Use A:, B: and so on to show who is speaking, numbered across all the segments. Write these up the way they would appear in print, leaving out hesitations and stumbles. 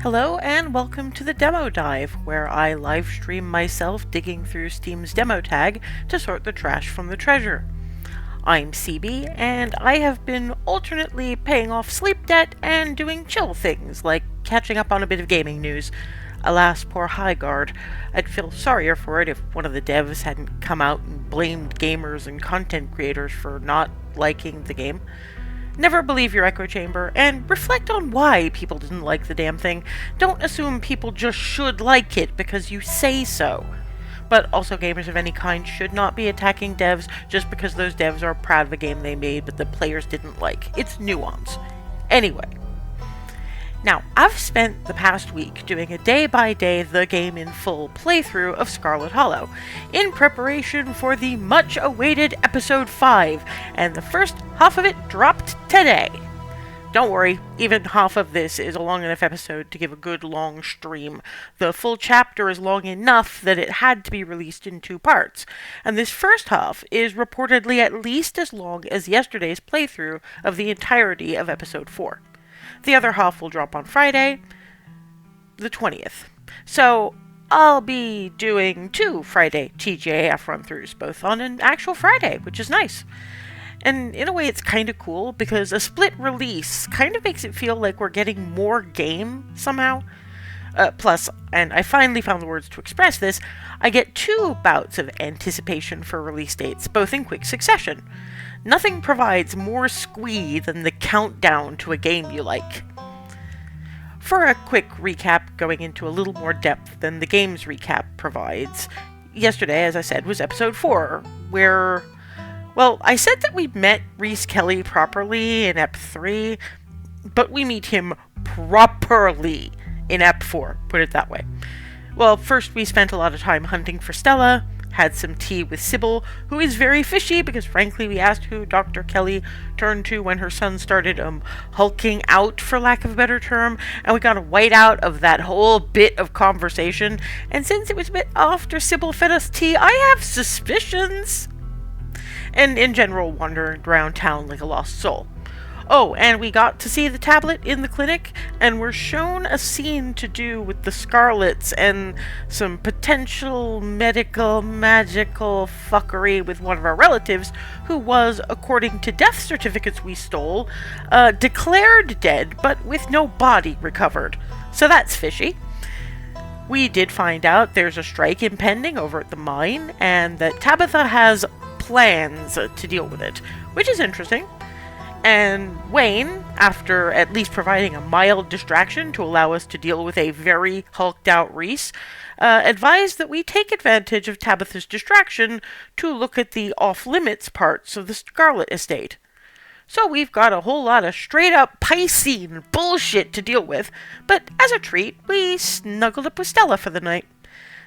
A: Hello and welcome to the Demo Dive, where I live stream myself digging through Steam's demo tag to sort the trash from the treasure. I'm CB, and I have been alternately paying off sleep debt and doing chill things, like catching up on a bit of gaming news. Alas, poor Highguard. I'd feel sorrier for it if one of the devs hadn't come out and blamed gamers and content creators for not liking the game. Never believe your echo chamber, and reflect on why people didn't like the damn thing. Don't assume people just should like it because you say so. But also, gamers of any kind should not be attacking devs just because those devs are proud of a game they made but the players didn't like. It's nuance. Anyway. Now, I've spent the past week doing a day-by-day The Game in Full playthrough of Scarlet Hollow, in preparation for the much-awaited Episode 5, and the first half of it dropped today. Don't worry, even half of this is a long enough episode to give a good long stream. The full chapter is long enough that it had to be released in 2 parts, and this first half is reportedly at least as long as yesterday's playthrough of the entirety of Episode 4. The other half will drop on Friday, the 20th. So I'll be doing 2 Friday TGIF run-throughs, both on an actual Friday, which is nice. And in a way it's kind of cool, because a split release kind of makes it feel like we're getting more game somehow. Plus, and I finally found the words to express this, I get 2 bouts of anticipation for release dates, both in quick succession. Nothing provides more squee than the countdown to a game you like. For a quick recap, going into a little more depth than the game's recap provides, yesterday, as I said, was episode 4, where, well, I said that we met Rhys Kelly properly in Ep 3, but we meet him properly in Ep 4, put it that way. Well, first we spent a lot of time hunting for Stella, had some tea with Sybil, who is very fishy because frankly we asked who Dr. Kelly turned to when her son started hulking out, for lack of a better term, and we got a white out of that whole bit of conversation, and since it was a bit after Sybil fed us tea, I have suspicions. And in general wandered around town like a lost soul. Oh, and we got to see the tablet in the clinic, and were shown a scene to do with the Scarlets and some potential magical fuckery with one of our relatives, who was, according to death certificates we stole, declared dead, but with no body recovered. So that's fishy. We did find out there's a strike impending over at the mine, and that Tabitha has plans to deal with it, which is interesting. And Wayne, after at least providing a mild distraction to allow us to deal with a very hulked out Rhys, advised that we take advantage of Tabitha's distraction to look at the off-limits parts of the Scarlet estate. So we've got a whole lot of straight-up Piscean bullshit to deal with, but as a treat, we snuggled up with Stella for the night.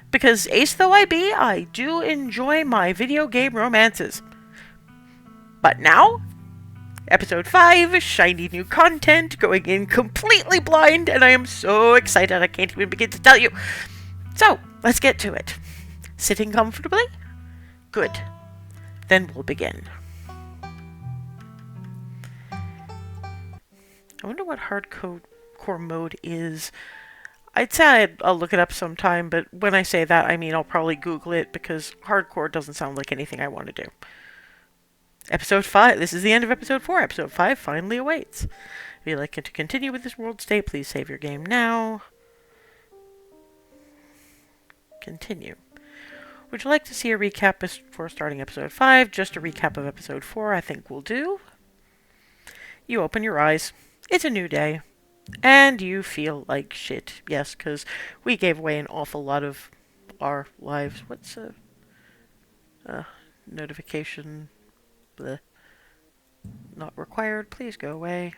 A: Because ace though I be, I do enjoy my video game romances. But now, Episode 5, shiny new content, going in completely blind, and I am so excited I can't even begin to tell you. So, let's get to it. Sitting comfortably? Good. Then we'll begin. I wonder what hardcore mode is. I'd say I'll look it up sometime, but when I say that, I mean I'll probably Google it, because hardcore doesn't sound like anything I want to do. Episode 5. This is the end of Episode 4. Episode 5 finally awaits. If you'd like to continue with this world state, please save your game now. Continue. Would you like to see a recap before starting Episode 5? Just a recap of Episode 4 I think will do. You open your eyes. It's a new day. And you feel like shit. Yes, because we gave away an awful lot of our lives. What's a notification? Bleh. Not required. Please go away.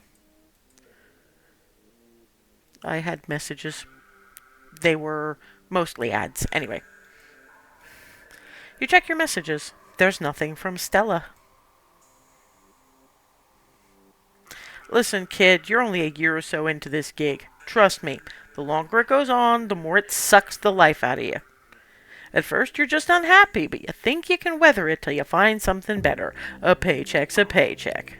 A: I had messages. They were mostly ads. Anyway. You check your messages. There's nothing from Stella. Listen, kid, you're only a year or so into this gig. Trust me, the longer it goes on, the more it sucks the life out of you. At first, you're just unhappy, but you think you can weather it till you find something better. A paycheck's a paycheck.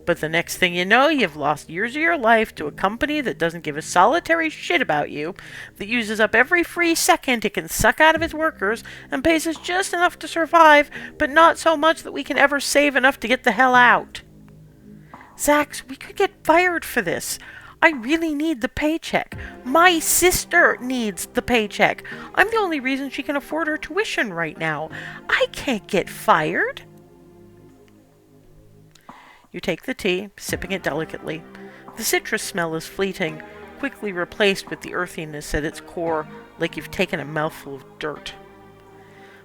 A: But the next thing you know, you've lost years of your life to a company that doesn't give a solitary shit about you, that uses up every free second it can suck out of its workers, and pays us just enough to survive, but not so much that we can ever save enough to get the hell out. Zax, we could get fired for this. I really need the paycheck. My sister needs the paycheck. I'm the only reason she can afford her tuition right now. I can't get fired. You take the tea, sipping it delicately. The citrus smell is fleeting, quickly replaced with the earthiness at its core, like you've taken a mouthful of dirt.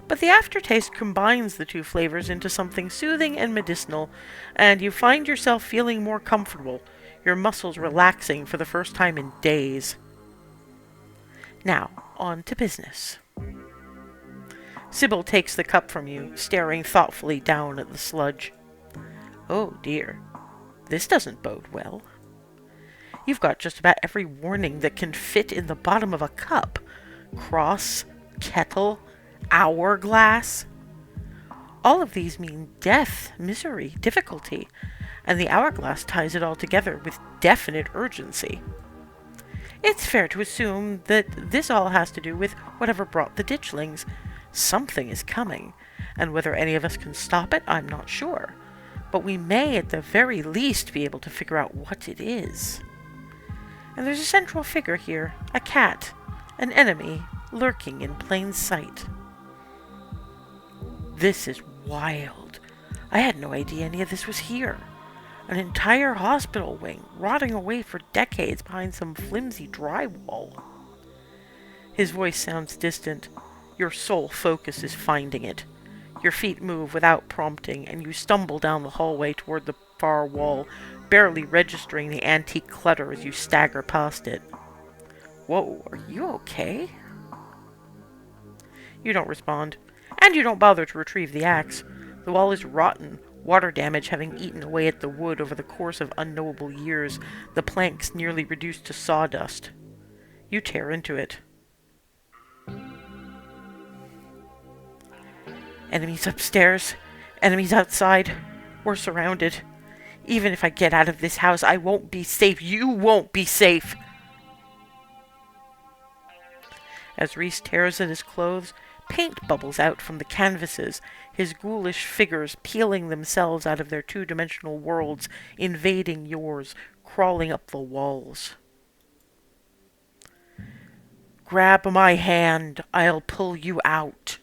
A: But the aftertaste combines the two flavors into something soothing and medicinal, and you find yourself feeling more comfortable, your muscles relaxing for the first time in days. Now, on to business. Sybil takes the cup from you, staring thoughtfully down at the sludge. Oh dear, this doesn't bode well. You've got just about every warning that can fit in the bottom of a cup. Cross, kettle, hourglass. All of these mean death, misery, difficulty, and the hourglass ties it all together with definite urgency. It's fair to assume that this all has to do with whatever brought the ditchlings. Something is coming, and whether any of us can stop it, I'm not sure. But we may at the very least be able to figure out what it is. And there's a central figure here, a cat, an enemy, lurking in plain sight. This is wild. I had no idea any of this was here. An entire hospital wing, rotting away for decades behind some flimsy drywall. His voice sounds distant. Your sole focus is finding it. Your feet move without prompting, and you stumble down the hallway toward the far wall, barely registering the antique clutter as you stagger past it. Whoa, are you okay? You don't respond, and you don't bother to retrieve the axe. The wall is rotten, water damage having eaten away at the wood over the course of unknowable years, the planks nearly reduced to sawdust. You tear into it. Enemies upstairs, enemies outside. We're surrounded. Even if I get out of this house, I won't be safe. You won't be safe. As Reese tears at his clothes, paint bubbles out from the canvases, his ghoulish figures peeling themselves out of their two-dimensional worlds, invading yours, crawling up the walls. Grab my hand. I'll pull you out.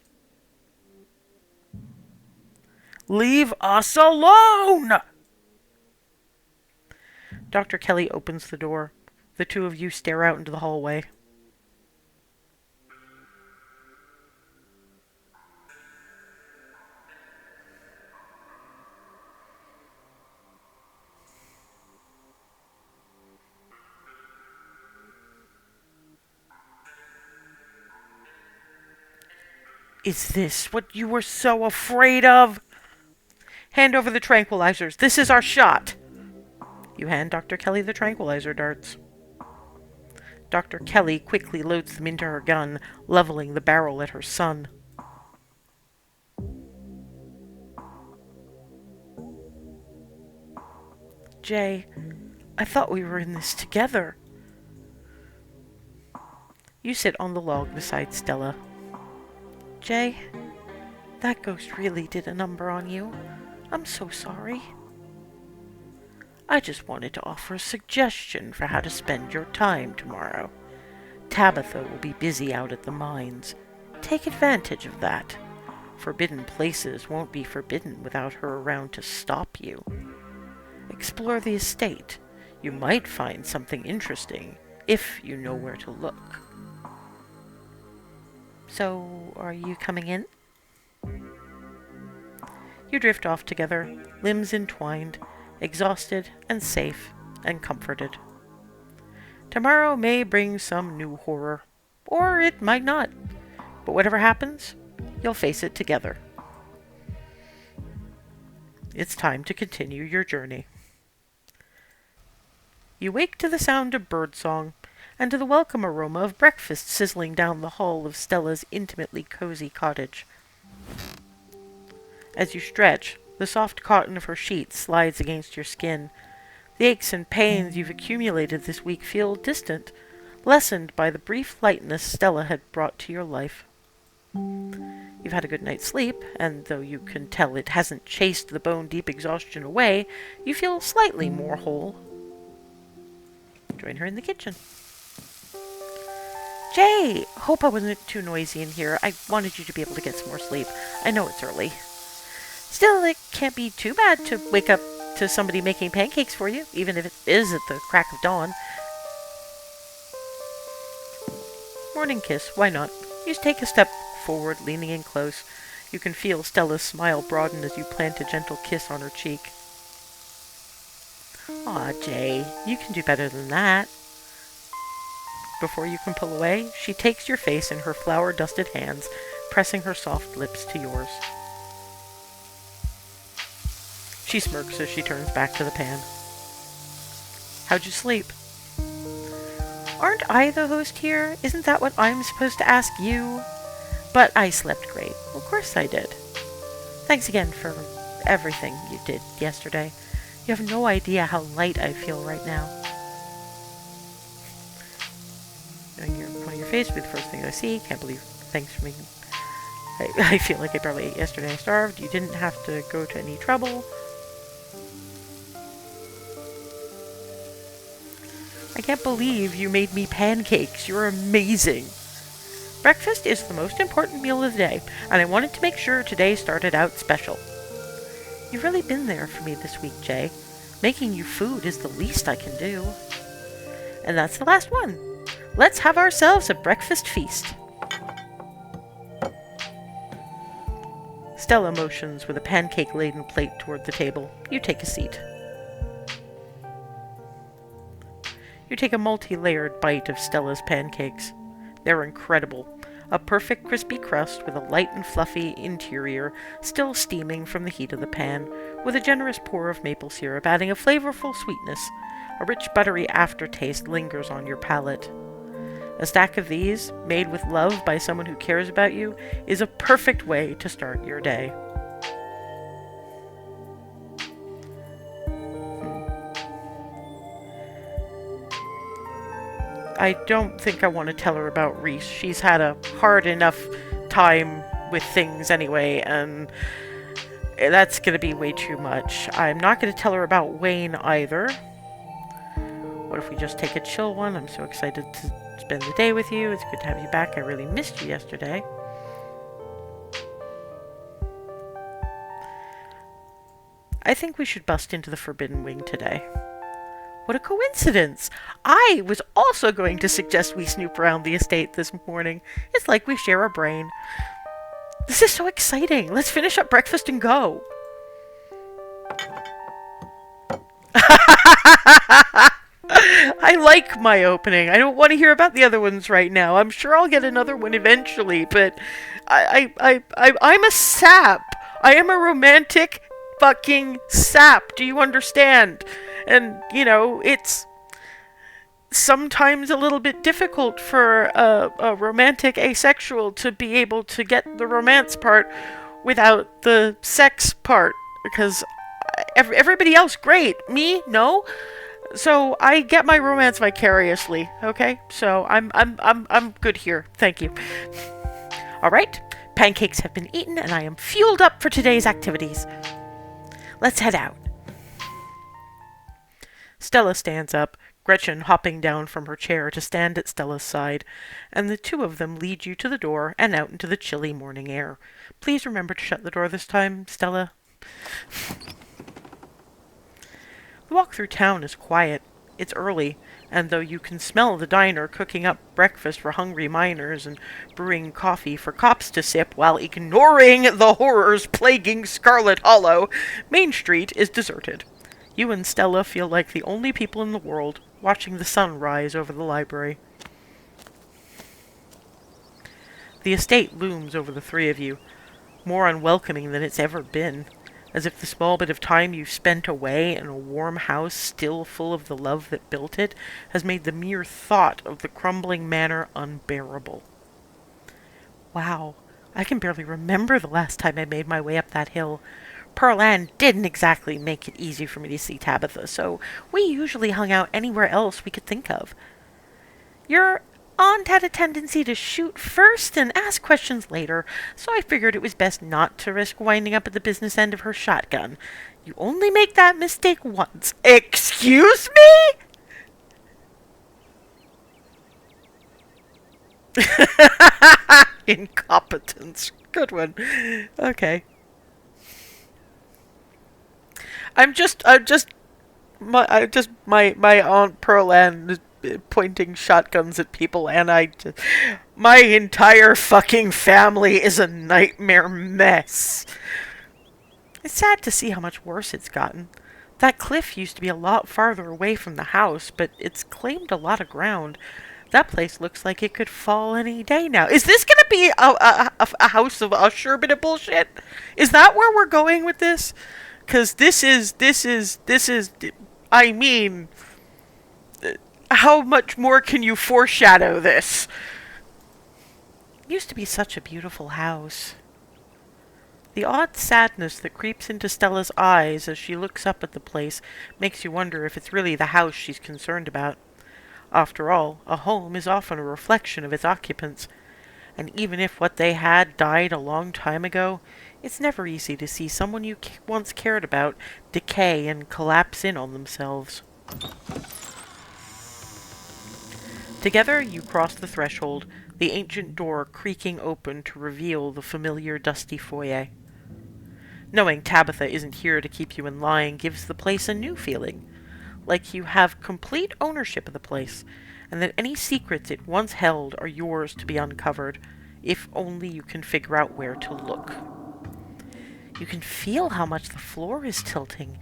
A: Leave us alone! Dr. Kelly opens the door. The two of you stare out into the hallway. Is this what you were so afraid of? Hand over the tranquilizers. This is our shot. You hand Dr. Kelly the tranquilizer darts. Dr. Kelly quickly loads them into her gun, leveling the barrel at her son. Jay, I thought we were in this together. You sit on the log beside Stella. Jay, that ghost really did a number on you. I'm so sorry. I just wanted to offer a suggestion for how to spend your time tomorrow. Tabitha will be busy out at the mines. Take advantage of that. Forbidden places won't be forbidden without her around to stop you. Explore the estate. You might find something interesting, if you know where to look. So, are you coming in? You drift off together, limbs entwined, exhausted and safe and comforted. Tomorrow may bring some new horror, or it might not. But whatever happens, you'll face it together. It's time to continue your journey. You wake to the sound of birdsong, and to the welcome aroma of breakfast sizzling down the hall of Stella's intimately cozy cottage. As you stretch, The soft cotton of her sheets slides against your skin. The aches and pains you've accumulated this week feel distant, lessened by the brief lightness Stella had brought to your life. You've had a good night's sleep, and though you can tell it hasn't chased the bone-deep exhaustion away, you feel slightly more whole. Join her in the kitchen. Jay! Hope I wasn't too noisy in here. I wanted you to be able to get some more sleep. I know it's early. Still, it can't be too bad to wake up to somebody making pancakes for you, even if it is at the crack of dawn. Morning kiss, why not? You take a step forward, leaning in close. You can feel Stella's smile broaden as you plant a gentle kiss on her cheek. Aw, Jay, you can do better than that. Before you can pull away, she takes your face in her flour-dusted hands, pressing her soft lips to yours. She smirks as she turns back to the pan. How'd you sleep? Aren't I the host here? Isn't that what I'm supposed to ask you? But I slept great. Of course I did. Thanks again for everything you did yesterday. You have no idea how light I feel right now. On your face will be the first thing I see. Can't believe. Thanks for me. I feel like I barely ate yesterday. I starved. You didn't have to go to any trouble. I can't believe you made me pancakes. You're amazing. Breakfast is the most important meal of the day, and I wanted to make sure today started out special. You've really been there for me this week, Jay. Making you food is the least I can do. And that's the last one. Let's have ourselves a breakfast feast. Stella motions with a pancake-laden plate toward the table. You take a seat. You take a multi-layered bite of Stella's pancakes. They're incredible. A perfect crispy crust with a light and fluffy interior, still steaming from the heat of the pan, with a generous pour of maple syrup adding a flavorful sweetness. A rich buttery aftertaste lingers on your palate. A stack of these, made with love by someone who cares about you, is a perfect way to start your day. I don't think I want to tell her about Reese. She's had a hard enough time with things anyway, and that's going to be way too much. I'm not going to tell her about Wayne either. What if we just take a chill one? I'm so excited to spend the day with you. It's good to have you back. I really missed you yesterday. I think we should bust into the Forbidden Wing today. What a coincidence! I was also going to suggest we snoop around the estate this morning. It's like we share a brain. This is so exciting. Let's finish up breakfast and go. I like my opening. I don't want to hear about the other ones right now. I'm sure I'll get another one eventually, but I'm a sap. I am a romantic fucking sap. Do you understand? And, you know, it's sometimes a little bit difficult for a romantic asexual to be able to get the romance part without the sex part. Because everybody else, great. Me, no. So I get my romance vicariously, okay? So I'm good here. Thank you. All right. Pancakes have been eaten, and I am fueled up for today's activities. Let's head out. Stella stands up, Gretchen hopping down from her chair to stand at Stella's side, and the two of them lead you to the door and out into the chilly morning air. Please remember to shut the door this time, Stella. The walk through town is quiet. It's early, and though you can smell the diner cooking up breakfast for hungry miners and brewing coffee for cops to sip while ignoring the horrors plaguing Scarlet Hollow, Main Street is deserted. You and Stella feel like the only people in the world watching the sun rise over the library. The estate looms over the three of you, more unwelcoming than it's ever been, as if the small bit of time you've spent away in a warm house still full of the love that built it has made the mere thought of the crumbling manor unbearable. Wow, I can barely remember the last time I made my way up that hill. Pearl Ann didn't exactly make it easy for me to see Tabitha, so we usually hung out anywhere else we could think of. Your aunt had a tendency to shoot first and ask questions later, so I figured it was best not to risk winding up at the business end of her shotgun. You only make that mistake once. Excuse me? Incompetence. Good one. Okay. My Aunt Pearl Ann is pointing shotguns at people, and my entire fucking family is a nightmare mess. It's sad to see how much worse it's gotten. That cliff used to be a lot farther away from the house, but it's claimed a lot of ground. That place looks like it could fall any day now. Is this gonna be a house of Usher bit of bullshit? Is that where we're going with this? Because this is, I mean, how much more can you foreshadow this? It used to be such a beautiful house. The odd sadness that creeps into Stella's eyes as she looks up at the place makes you wonder if it's really the house she's concerned about. After all, a home is often a reflection of its occupants, and even if what they had died a long time ago, it's never easy to see someone you once cared about decay and collapse in on themselves. Together you cross the threshold, the ancient door creaking open to reveal the familiar dusty foyer. Knowing Tabitha isn't here to keep you in line gives the place a new feeling, like you have complete ownership of the place, and that any secrets it once held are yours to be uncovered, if only you can figure out where to look. You can feel how much the floor is tilting.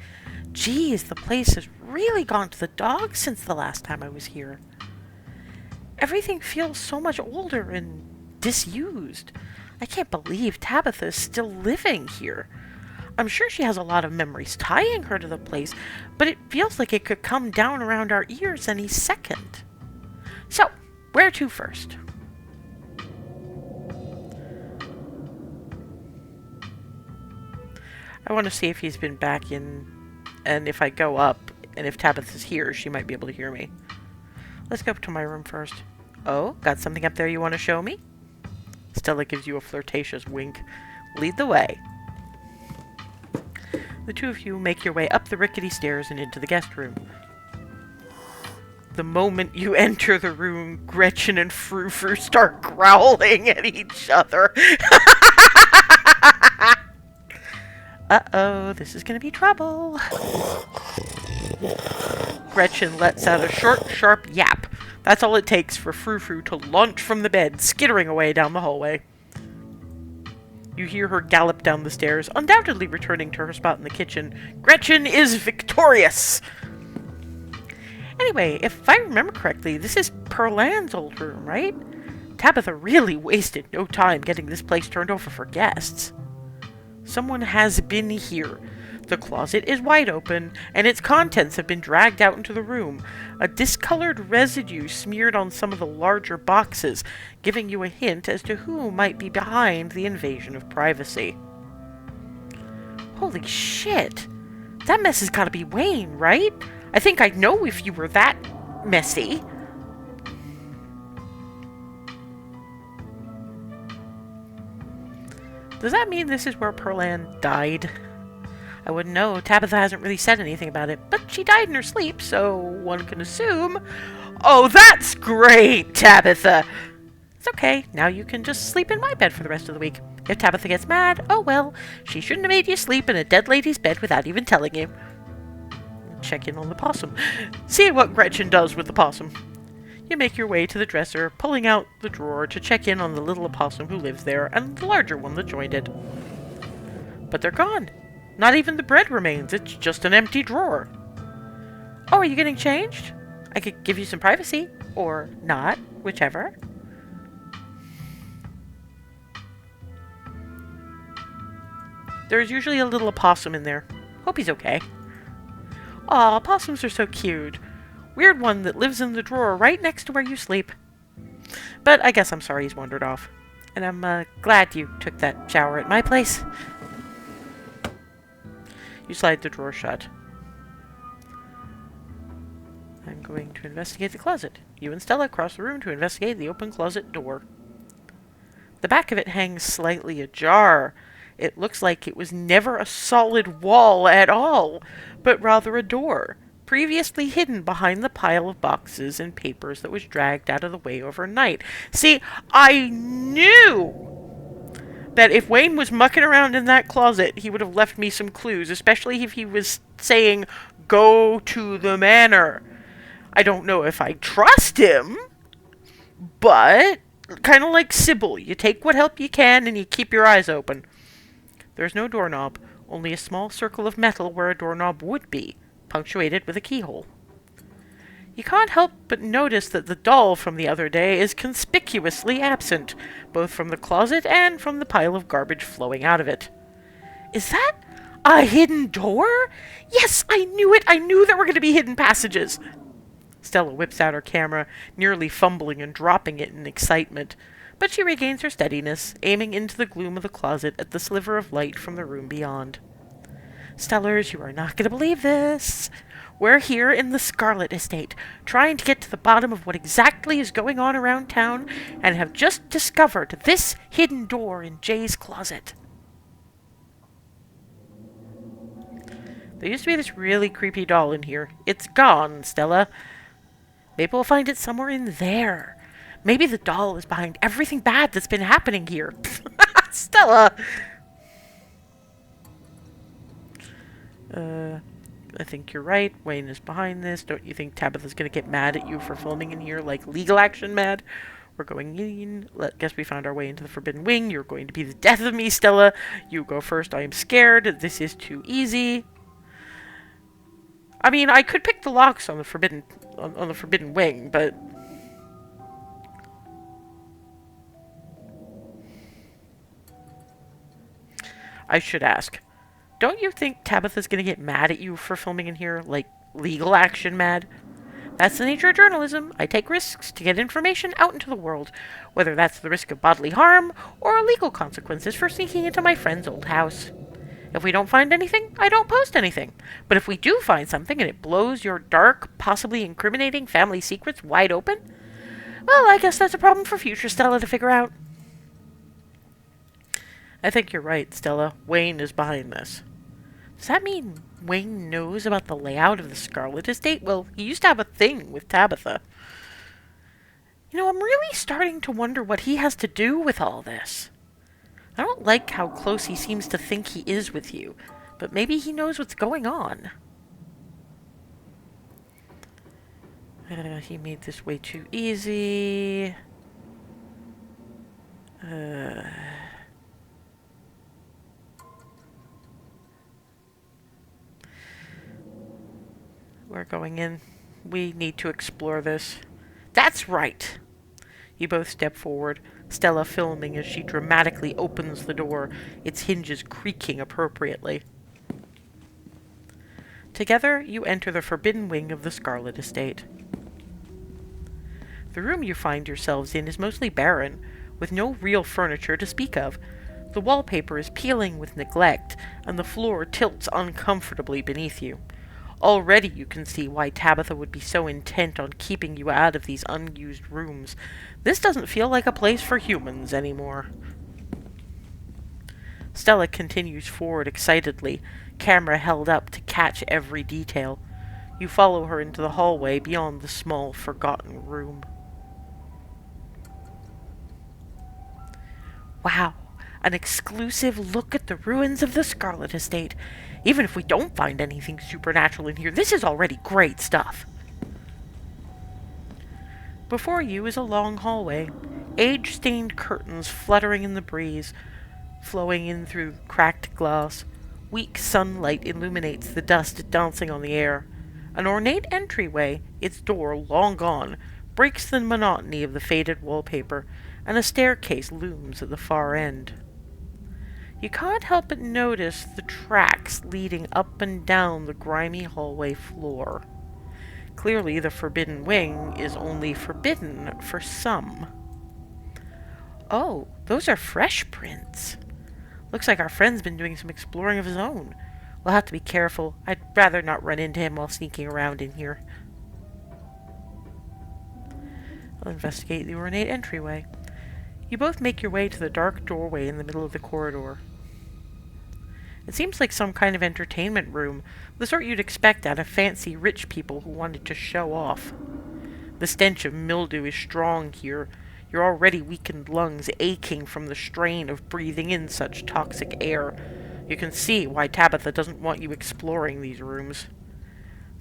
A: Geez, the place has really gone to the dogs since the last time I was here. Everything feels so much older and disused. I can't believe Tabitha is still living here. I'm sure she has a lot of memories tying her to the place, but it feels like it could come down around our ears any second. So, where to first? I want to see if he's been back in, and if I go up, and if Tabitha's here, she might be able to hear me. Let's go up to my room first. Oh, got something up there you want to show me? Stella gives you a flirtatious wink. Lead the way. The two of you make your way up the rickety stairs and into the guest room. The moment you enter the room, Gretchen and Frou Frou start growling at each other. Uh-oh, this is gonna be trouble. Gretchen lets out a short, sharp yap. That's all it takes for Frou Frou to launch from the bed, skittering away down the hallway. You hear her gallop down the stairs, undoubtedly returning to her spot in the kitchen. Gretchen is victorious! Anyway, if I remember correctly, this is Pearl Ann's old room, right? Tabitha really wasted no time getting this place turned over for guests. Someone has been here. The closet is wide open, and its contents have been dragged out into the room. A discolored residue smeared on some of the larger boxes, giving you a hint as to who might be behind the invasion of privacy. Holy shit! That mess has got to be Wayne, right? I think I'd know if you were that messy. Does that mean this is where Pearl Ann died? I wouldn't know. Tabitha hasn't really said anything about it, but she died in her sleep, so one can assume. Oh, that's great, Tabitha! It's okay. Now you can just sleep in my bed for the rest of the week. If Tabitha gets mad, oh well. She shouldn't have made you sleep in a dead lady's bed without even telling you. Check in on the possum. See what Gretchen does with the possum. You make your way to the dresser, pulling out the drawer to check in on the little opossum who lives there and the larger one that joined it. But they're gone. Not even the bread remains. It's just an empty drawer. Oh, are you getting changed? I could give you some privacy. Or not. Whichever. There's usually a little opossum in there. Hope he's okay. Aw, opossums are so cute. Weird one that lives in the drawer right next to where you sleep. But I guess I'm sorry he's wandered off. And I'm glad you took that shower at my place. You slide the drawer shut. I'm going to investigate the closet. You and Stella cross the room to investigate the open closet door. The back of it hangs slightly ajar. It looks like it was never a solid wall at all, but rather a door, previously hidden behind the pile of boxes and papers that was dragged out of the way overnight. See, I knew that if Wayne was mucking around in that closet, he would have left me some clues, especially if he was saying, "Go to the manor." I don't know if I trust him, but kind of like Sybil, you take what help you can and you keep your eyes open. There's no doorknob, only a small circle of metal where a doorknob would be, punctuated with a keyhole. You can't help but notice that the doll from the other day is conspicuously absent, both from the closet and from the pile of garbage flowing out of it. Is that a hidden door? Yes, I knew it! I knew there were going to be hidden passages! Stella whips out her camera, nearly fumbling and dropping it in excitement, but she regains her steadiness, aiming into the gloom of the closet at the sliver of light from the room beyond. Stellars, you are not going to believe this. We're here in the Scarlet estate, trying to get to the bottom of what exactly is going on around town, and have just discovered this hidden door in Jay's closet. There used to be this really creepy doll in here. It's gone, Stella. Maybe we'll find it somewhere in there. Maybe the doll is behind everything bad that's been happening here. Stella! I think you're right. Wayne is behind this. Don't you think Tabitha's gonna get mad at you for filming in here, like legal action mad? We're going in. Guess we found our way into the Forbidden Wing. You're going to be the death of me, Stella. You go first. I am scared. This is too easy. I mean, I could pick the locks on the Forbidden Wing, but I should ask. Don't you think Tabitha's gonna get mad at you for filming in here, like legal action mad? That's the nature of journalism. I take risks to get information out into the world, whether that's the risk of bodily harm or legal consequences for sneaking into my friend's old house. If we don't find anything, I don't post anything. But if we do find something and it blows your dark, possibly incriminating family secrets wide open, well, I guess that's a problem for future Stella to figure out. I think you're right, Stella. Wayne is behind this. Does that mean Wayne knows about the layout of the Scarlet estate? Well, he used to have a thing with Tabitha. You know, I'm really starting to wonder what he has to do with all this. I don't like how close he seems to think he is with you, but maybe he knows what's going on. He made this way too easy. We're going in. We need to explore this. That's right! You both step forward, Stella filming as she dramatically opens the door, its hinges creaking appropriately. Together, you enter the Forbidden Wing of the Scarlet estate. The room you find yourselves in is mostly barren, with no real furniture to speak of. The wallpaper is peeling with neglect, and the floor tilts uncomfortably beneath you. Already you can see why Tabitha would be so intent on keeping you out of these unused rooms. This doesn't feel like a place for humans anymore. Stella continues forward excitedly, camera held up to catch every detail. You follow her into the hallway beyond the small, forgotten room. Wow, an exclusive look at the ruins of the Scarlet estate. Even if we don't find anything supernatural in here, this is already great stuff. Before you is a long hallway, age-stained curtains fluttering in the breeze, flowing in through cracked glass. Weak sunlight illuminates the dust dancing on the air. An ornate entryway, its door long gone, breaks the monotony of the faded wallpaper, and a staircase looms at the far end. You can't help but notice the tracks leading up and down the grimy hallway floor. Clearly, the Forbidden Wing is only forbidden for some. Oh, those are fresh prints. Looks like our friend's been doing some exploring of his own. We'll have to be careful. I'd rather not run into him while sneaking around in here. I'll investigate the ornate entryway. You both make your way to the dark doorway in the middle of the corridor. It seems like some kind of entertainment room, the sort you'd expect out of fancy rich people who wanted to show off. The stench of mildew is strong here, your already weakened lungs aching from the strain of breathing in such toxic air. You can see why Tabitha doesn't want you exploring these rooms.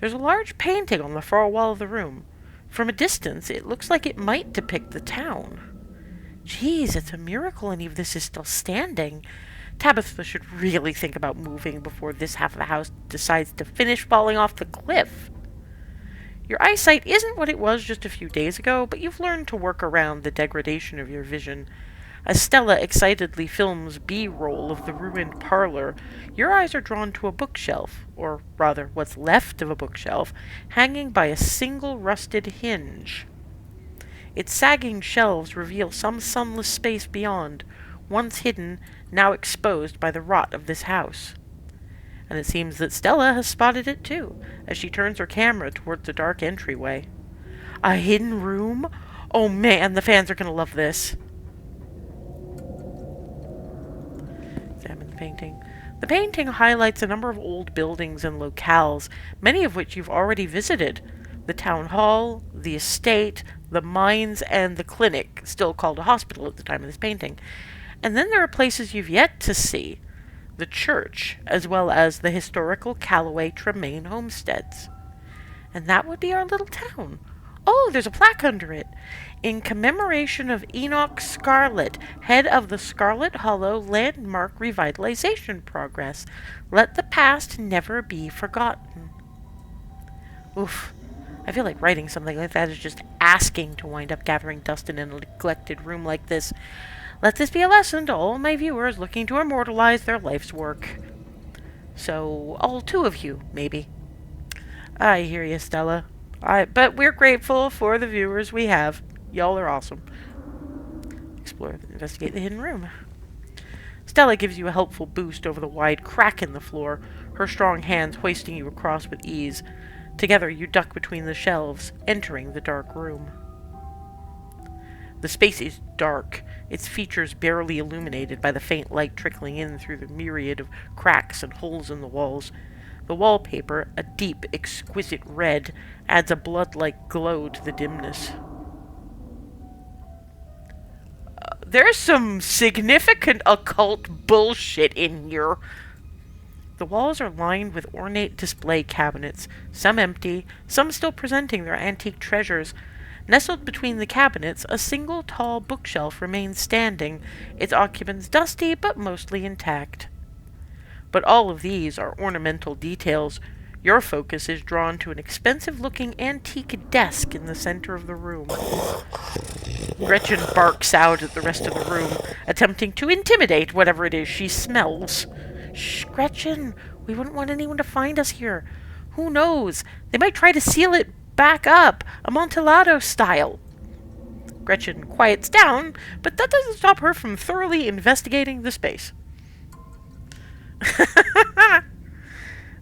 A: There's a large painting on the far wall of the room. From a distance, it looks like it might depict the town. Geez, it's a miracle any of this is still standing. Tabitha should really think about moving before this half of the house decides to finish falling off the cliff. Your eyesight isn't what it was just a few days ago, but you've learned to work around the degradation of your vision. As Stella excitedly films B-roll of the ruined parlor, your eyes are drawn to a bookshelf, or rather what's left of a bookshelf, hanging by a single rusted hinge. Its sagging shelves reveal some sunless space beyond, once hidden, now exposed by the rot of this house. And it seems that Stella has spotted it too, as she turns her camera towards the dark entryway. A hidden room? Oh man, the fans are going to love this. Examine the painting. The painting highlights a number of old buildings and locales, many of which you've already visited. The town hall, the estate, the mines, and the clinic, still called a hospital at the time of this painting. And then there are places you've yet to see. The church, as well as the historical Callaway Tremaine homesteads. And that would be our little town. Oh, there's a plaque under it. In commemoration of Enoch Scarlet, head of the Scarlet Hollow Landmark Revitalization Progress. Let the past never be forgotten. Oof. I feel like writing something like that is just asking to wind up gathering dust in a neglected room like this. Let this be a lesson to all my viewers looking to immortalize their life's work. So, all two of you, maybe. I hear you, Stella. But we're grateful for the viewers we have. Y'all are awesome. Investigate the hidden room. Stella gives you a helpful boost over the wide crack in the floor, her strong hands hoisting you across with ease. Together you duck between the shelves, entering the dark room. The space is dark, its features barely illuminated by the faint light trickling in through the myriad of cracks and holes in the walls. The wallpaper, a deep, exquisite red, adds a blood-like glow to the dimness. There's some significant occult bullshit in here. The walls are lined with ornate display cabinets, some empty, some still presenting their antique treasures. Nestled between the cabinets, a single tall bookshelf remains standing, its occupants dusty but mostly intact. But all of these are ornamental details. Your focus is drawn to an expensive-looking antique desk in the center of the room. Gretchen barks out at the rest of the room, attempting to intimidate whatever it is she smells. Shh, Gretchen, we wouldn't want anyone to find us here. Who knows? They might try to seal it back up, Amontillado style. Gretchen quiets down, but that doesn't stop her from thoroughly investigating the space.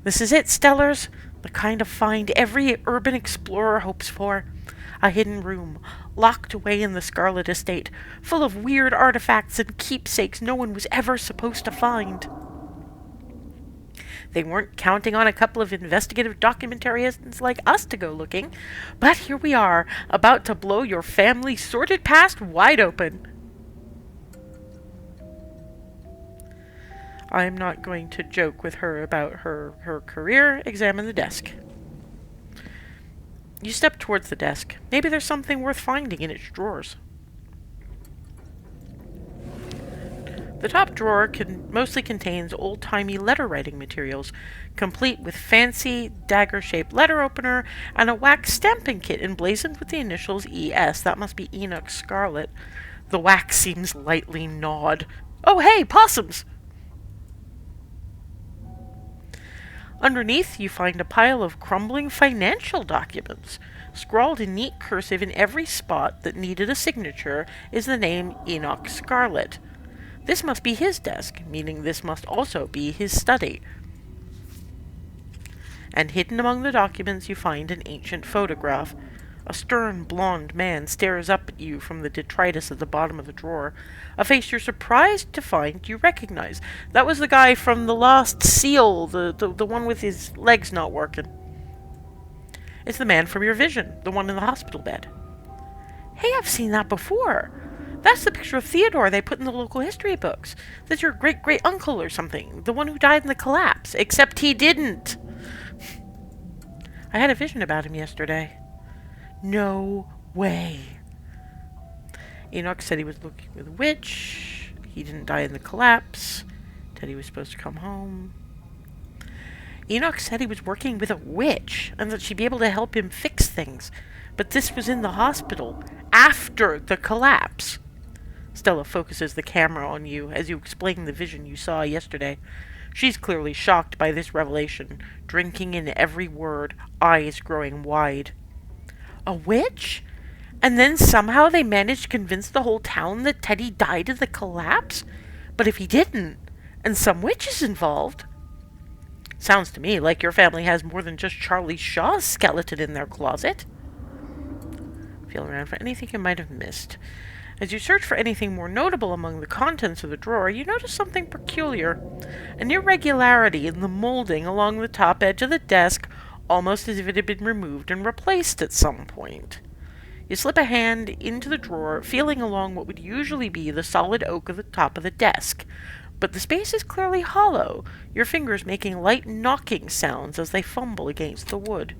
A: This is it, Stellars. The kind of find every urban explorer hopes for. A hidden room, locked away in the Scarlet estate, full of weird artifacts and keepsakes no one was ever supposed to find. They weren't counting on a couple of investigative documentarians like us to go looking, but here we are, about to blow your family's sordid past wide open. I'm not going to joke with her about her career. Examine the desk. You step towards the desk. Maybe there's something worth finding in its drawers. The top drawer mostly contains old-timey letter-writing materials, complete with fancy, dagger-shaped letter opener and a wax stamping kit emblazoned with the initials ES. That must be Enoch Scarlet. The wax seems lightly gnawed. Oh, hey, possums! Underneath, you find a pile of crumbling financial documents. Scrawled in neat cursive in every spot that needed a signature is the name Enoch Scarlet. This must be his desk, meaning this must also be his study. and hidden among the documents you find an ancient photograph. A stern, blond man stares up at you from the detritus at the bottom of the drawer, a face you're surprised to find you recognize. That was the guy from The Lost Seal, the one with his legs not working. It's the man from your vision, the one in the hospital bed. Hey, I've seen that before. That's the picture of Theodore they put in the local history books. That's your great-great-uncle or something, the one who died in the collapse, except he didn't. I had a vision about him yesterday. No way. Enoch said he was looking with a witch. He didn't die in the collapse. Teddy was supposed to come home. Enoch said he was working with a witch and that she'd be able to help him fix things. But this was in the hospital after the collapse. Stella focuses the camera on you as you explain the vision you saw yesterday. She's clearly shocked by this revelation, drinking in every word, eyes growing wide. A witch? And then somehow they managed to convince the whole town that Teddy died of the collapse? But if he didn't, and some witch is involved... Sounds to me like your family has more than just Charlie Shaw's skeleton in their closet. Feel around for anything you might have missed. As you search for anything more notable among the contents of the drawer, you notice something peculiar. An irregularity in the molding along the top edge of the desk, almost as if it had been removed and replaced at some point. You slip a hand into the drawer, feeling along what would usually be the solid oak of the top of the desk. But the space is clearly hollow, your fingers making light knocking sounds as they fumble against the wood.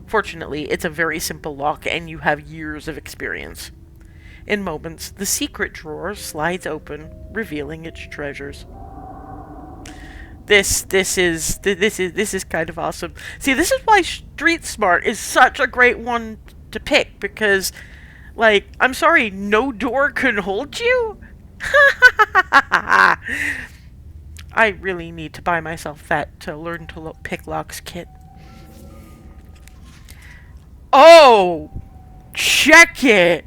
A: Fortunately, it's a very simple lock, and you have years of experience. In moments, the secret drawer slides open, revealing its treasures. This is kind of awesome. See, this is why Street Smart is such a great one to pick, because, like, I'm sorry, no door can hold you? I really need to buy myself that to learn to pick locks kit. Oh! Check it!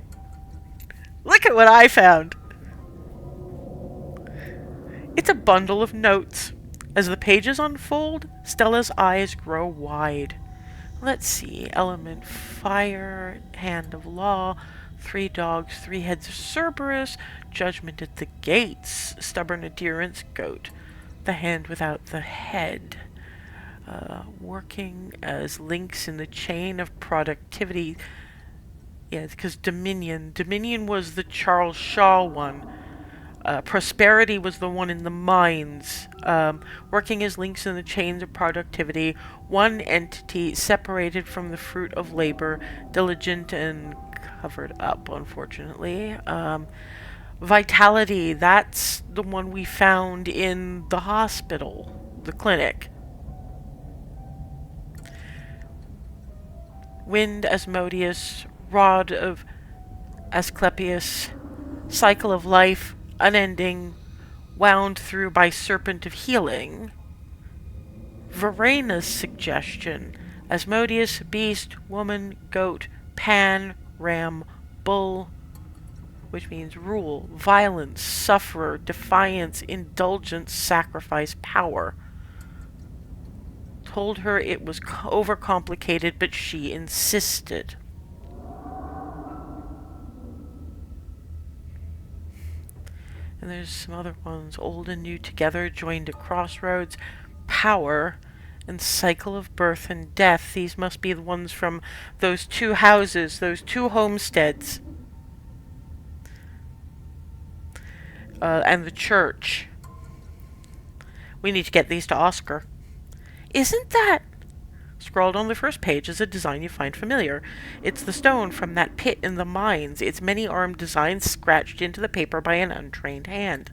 A: Look at what I found! It's a bundle of notes. As the pages unfold, Stella's eyes grow wide. Let's see. Element fire, hand of law, 3 dogs, 3 heads of Cerberus, judgment at the gates, stubborn adherence, goat, the hand without the head. Working as links in the chain of productivity. Yeah, because Dominion. Dominion was the Charles Shaw one. Prosperity was the one in the mines. Working as links in the chains of productivity. One entity separated from the fruit of labor, diligent and covered up, unfortunately. Vitality, that's the one we found in the hospital, the clinic. Wind, Asmodeus, rod of Asclepius, cycle of life, unending, wound through by serpent of healing. Verena's suggestion, Asmodeus, beast, woman, goat, Pan, ram, bull, which means rule, violence, sufferer, defiance, indulgence, sacrifice, power. Told her it was overcomplicated, but she insisted. And there's some other ones. Old and new together, joined at crossroads, power, and cycle of birth and death. These must be the ones from those 2 houses, those 2 homesteads. And the church. We need to get these to Oscar. Isn't that... Scrawled on the first page is a design you find familiar. It's the stone from that pit in the mines, its many-armed design scratched into the paper by an untrained hand.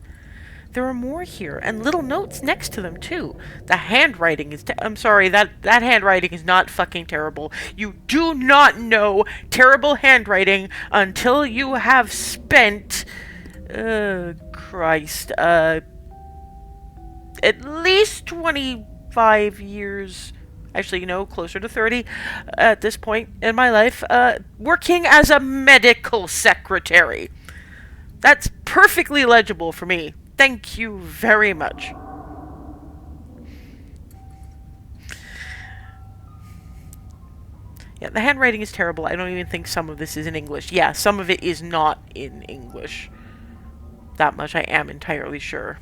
A: There are more here, and little notes next to them, too. The handwriting is... I'm sorry, that handwriting is not fucking terrible. You do not know terrible handwriting until you have spent... Christ. At least 25 years... Actually, no, closer to 30 at this point in my life, working as a medical secretary. That's perfectly legible for me. Thank you very much. Yeah, the handwriting is terrible. I don't even think some of this is in English. Yeah, some of it is not in English. That much I am entirely sure.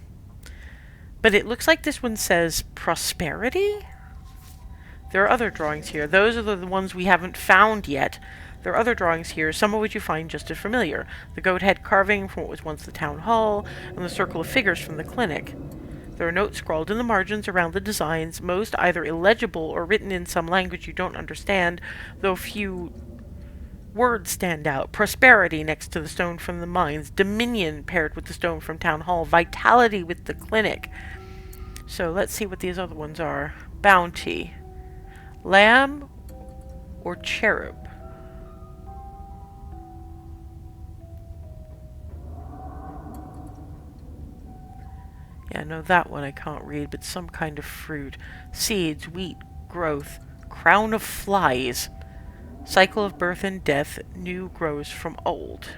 A: But it looks like this one says prosperity? There are other drawings here. Those are the ones we haven't found yet. There are other drawings here, some of which you find just as familiar. The goat head carving from what was once the town hall, and the circle of figures from the clinic. There are notes scrawled in the margins around the designs, most either illegible or written in some language you don't understand, though few words stand out. Prosperity next to the stone from the mines, dominion paired with the stone from town hall, vitality with the clinic. So let's see what these other ones are. Bounty. Lamb or cherub? Yeah, no, that one I can't read, but some kind of fruit. Seeds, wheat, growth, crown of flies. Cycle of birth and death, new grows from old.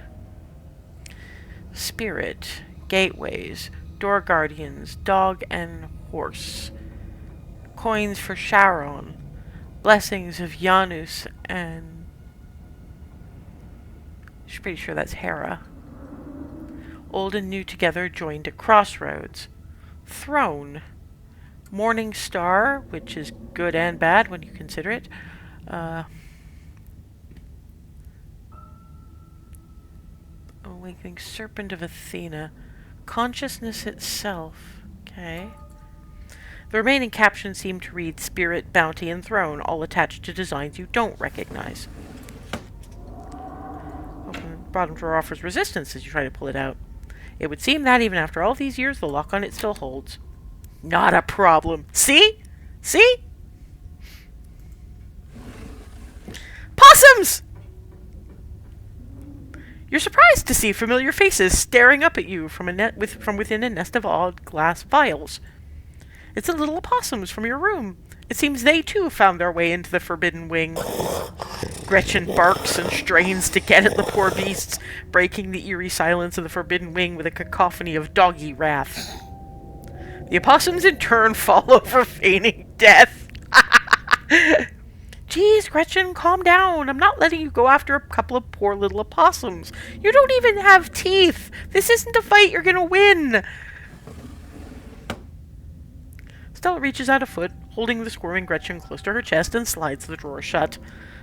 A: Spirit, gateways, door guardians, dog and horse. Coins for Sharon, blessings of Janus and... I'm pretty sure that's Hera. Old and new together joined at crossroads. Throne. Morning star, which is good and bad when you consider it. Awakening serpent of Athena. Consciousness itself. Okay. The remaining captions seem to read spirit, bounty, and throne, all attached to designs you don't recognize. Open bottom drawer offers resistance as you try to pull it out. It would seem that even after all these years, the lock on it still holds. Not a problem. See? See? Possums! You're surprised to see familiar faces staring up at you from within a nest of odd glass vials. It's the little opossums from your room. It seems they too found their way into the forbidden wing. Gretchen barks and strains to get at the poor beasts, breaking the eerie silence of the forbidden wing with a cacophony of doggy wrath. The opossums in turn fall over feigning death. Geez, Gretchen, calm down. I'm not letting you go after a couple of poor little opossums. You don't even have teeth. This isn't a fight you're gonna win. Stella reaches out a foot, holding the squirming Gretchen close to her chest, and slides the drawer shut.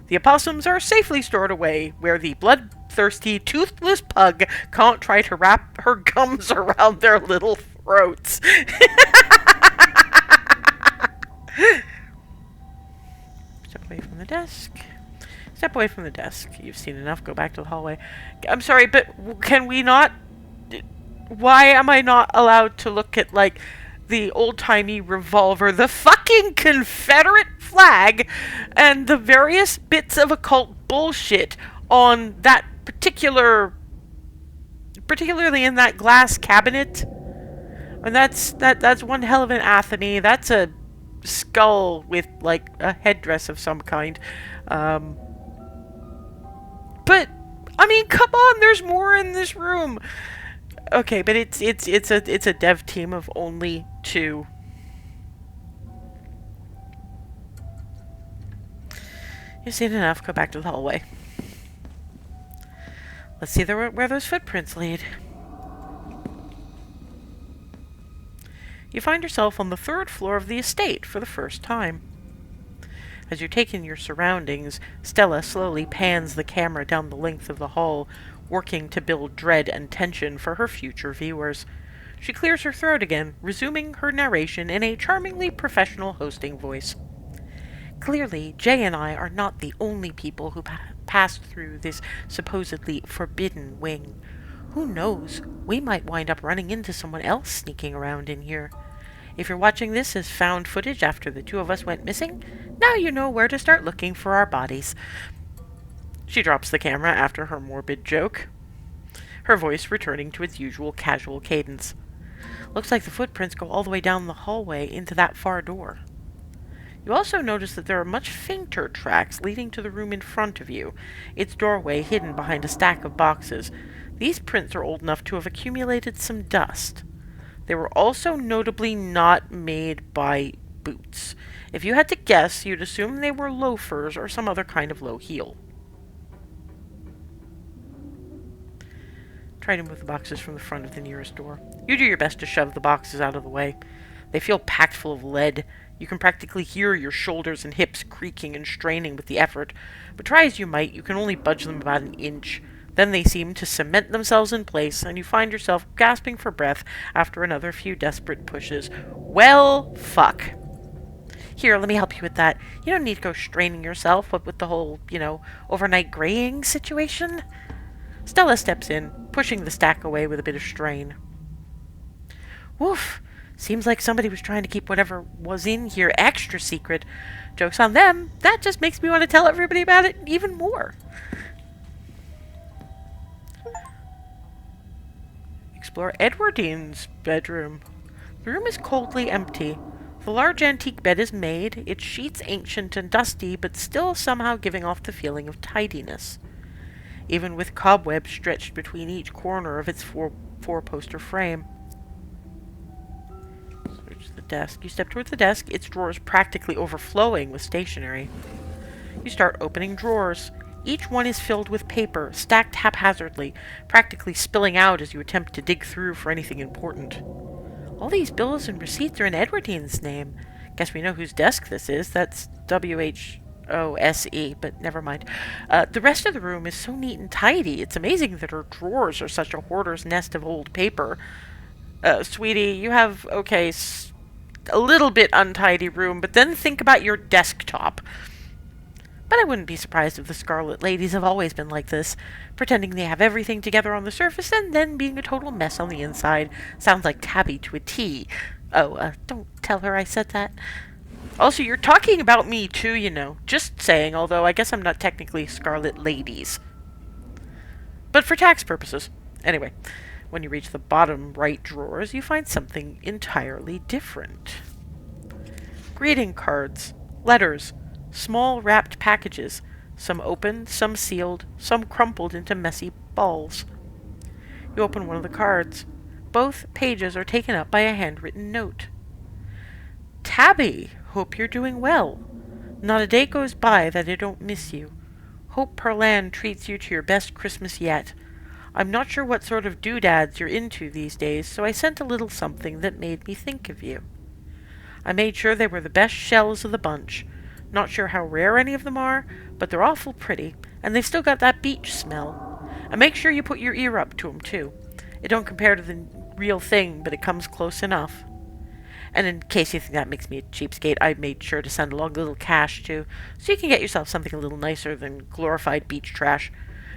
A: The opossums are safely stored away, where the bloodthirsty, toothless pug can't try to wrap her gums around their little throats. Step away from the desk. Step away from the desk. You've seen enough. Go back to the hallway. I'm sorry, but can we not... Why am I not allowed to look at, like, the old-timey revolver, the fucking Confederate flag, and the various bits of occult bullshit on that particularly in that glass cabinet? And that's one hell of an Atheny. That's a skull with, like, a headdress of some kind. But, I mean, come on, there's more in this room. Okay, but it's a dev team of only 2. You've seen enough. Go back to the hallway. Let's see where those footprints lead. You find yourself on the 3rd floor of the estate for the first time. As you take in your surroundings, Stella slowly pans the camera down the length of the hall, working to build dread and tension for her future viewers. She clears her throat again, resuming her narration in a charmingly professional hosting voice. Clearly, Jay and I are not the only people who passed through this supposedly forbidden wing. Who knows, we might wind up running into someone else sneaking around in here. If you're watching this as found footage after the 2 of us went missing, now you know where to start looking for our bodies. She drops the camera after her morbid joke, her voice returning to its usual casual cadence. Looks like the footprints go all the way down the hallway into that far door. You also notice that there are much fainter tracks leading to the room in front of you, its doorway hidden behind a stack of boxes. These prints are old enough to have accumulated some dust. They were also notably not made by boots. If you had to guess, you'd assume they were loafers or some other kind of low heel. Try to move the boxes from the front of the nearest door. You do your best to shove the boxes out of the way. They feel packed full of lead. You can practically hear your shoulders and hips creaking and straining with the effort, but try as you might, you can only budge them about an inch. Then they seem to cement themselves in place, and you find yourself gasping for breath after another few desperate pushes. Well, fuck. Here, let me help you with that. You don't need to go straining yourself, what with the whole, overnight graying situation. Stella steps in, pushing the stack away with a bit of strain. Woof. Seems like somebody was trying to keep whatever was in here extra secret. Joke's on them. That just makes me want to tell everybody about it even more. Explore Edwardine's bedroom. The room is coldly empty. The large antique bed is made, its sheets ancient and dusty, but still somehow giving off the feeling of tidiness, even with cobwebs stretched between each corner of its four-poster frame. Search the desk. You step toward the desk, its drawers practically overflowing with stationery. You start opening drawers. Each one is filled with paper, stacked haphazardly, practically spilling out as you attempt to dig through for anything important. All these bills and receipts are in Edwardine's name. Guess we know whose desk this is. That's WHOSE, but never mind. The rest of the room is so neat and tidy. It's amazing that her drawers are such a hoarder's nest of old paper. Sweetie, you have, a little bit untidy room, but then think about your desktop. But I wouldn't be surprised if the Scarlet ladies have always been like this, pretending they have everything together on the surface and then being a total mess on the inside. Sounds like Tabby to a T. Oh, don't tell her I said that. Also, you're talking about me too, Just saying, although I guess I'm not technically Scarlet ladies. But for tax purposes. Anyway, when you reach the bottom right drawers, you find something entirely different. Greeting cards, letters, small wrapped packages, some open, some sealed, some crumpled into messy balls. You open one of the cards. Both pages are taken up by a handwritten note. Tabby, hope you're doing well. Not a day goes by that I don't miss you. Hope Perlan treats you to your best Christmas yet. I'm not sure what sort of doodads you're into these days, so I sent a little something that made me think of you. I made sure they were the best shells of the bunch. Not sure how rare any of them are, but they're awful pretty, and they've still got that beach smell. And make sure you put your ear up to 'em, too. It don't compare to the real thing, but it comes close enough. And in case you think that makes me a cheapskate, I made sure to send along a little cash, too, so you can get yourself something a little nicer than glorified beach trash.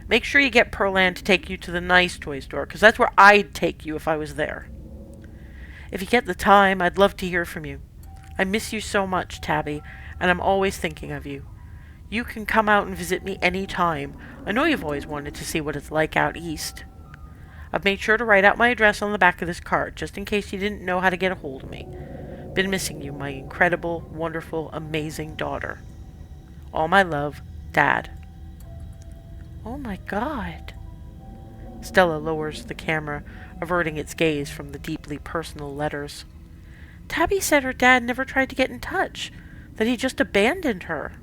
A: Make sure you get Perlan to take you to the nice toy store, 'cause that's where I'd take you if I was there. If you get the time, I'd love to hear from you. I miss you so much, Tabby, and I'm always thinking of you. You can come out and visit me any time. I know you've always wanted to see what it's like out east. I've made sure to write out my address on the back of this card, just in case you didn't know how to get a hold of me. Been missing you, my incredible, wonderful, amazing daughter. All my love, Dad. Oh my God. Stella lowers the camera, averting its gaze from the deeply personal letters. Tabby said her dad never tried to get in touch, that he just abandoned her.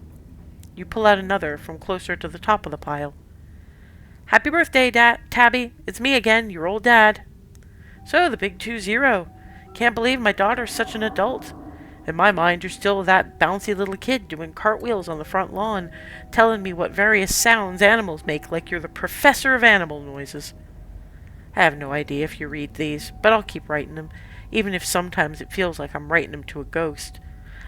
A: You pull out another from closer to the top of the pile. Happy birthday, Tabby. It's me again, your old dad. So, the big 2-0. Can't believe my daughter's such an adult. In my mind, you're still that bouncy little kid doing cartwheels on the front lawn, telling me what various sounds animals make like you're the professor of animal noises. I have no idea if you read these, but I'll keep writing them, even if sometimes it feels like I'm writing them to a ghost.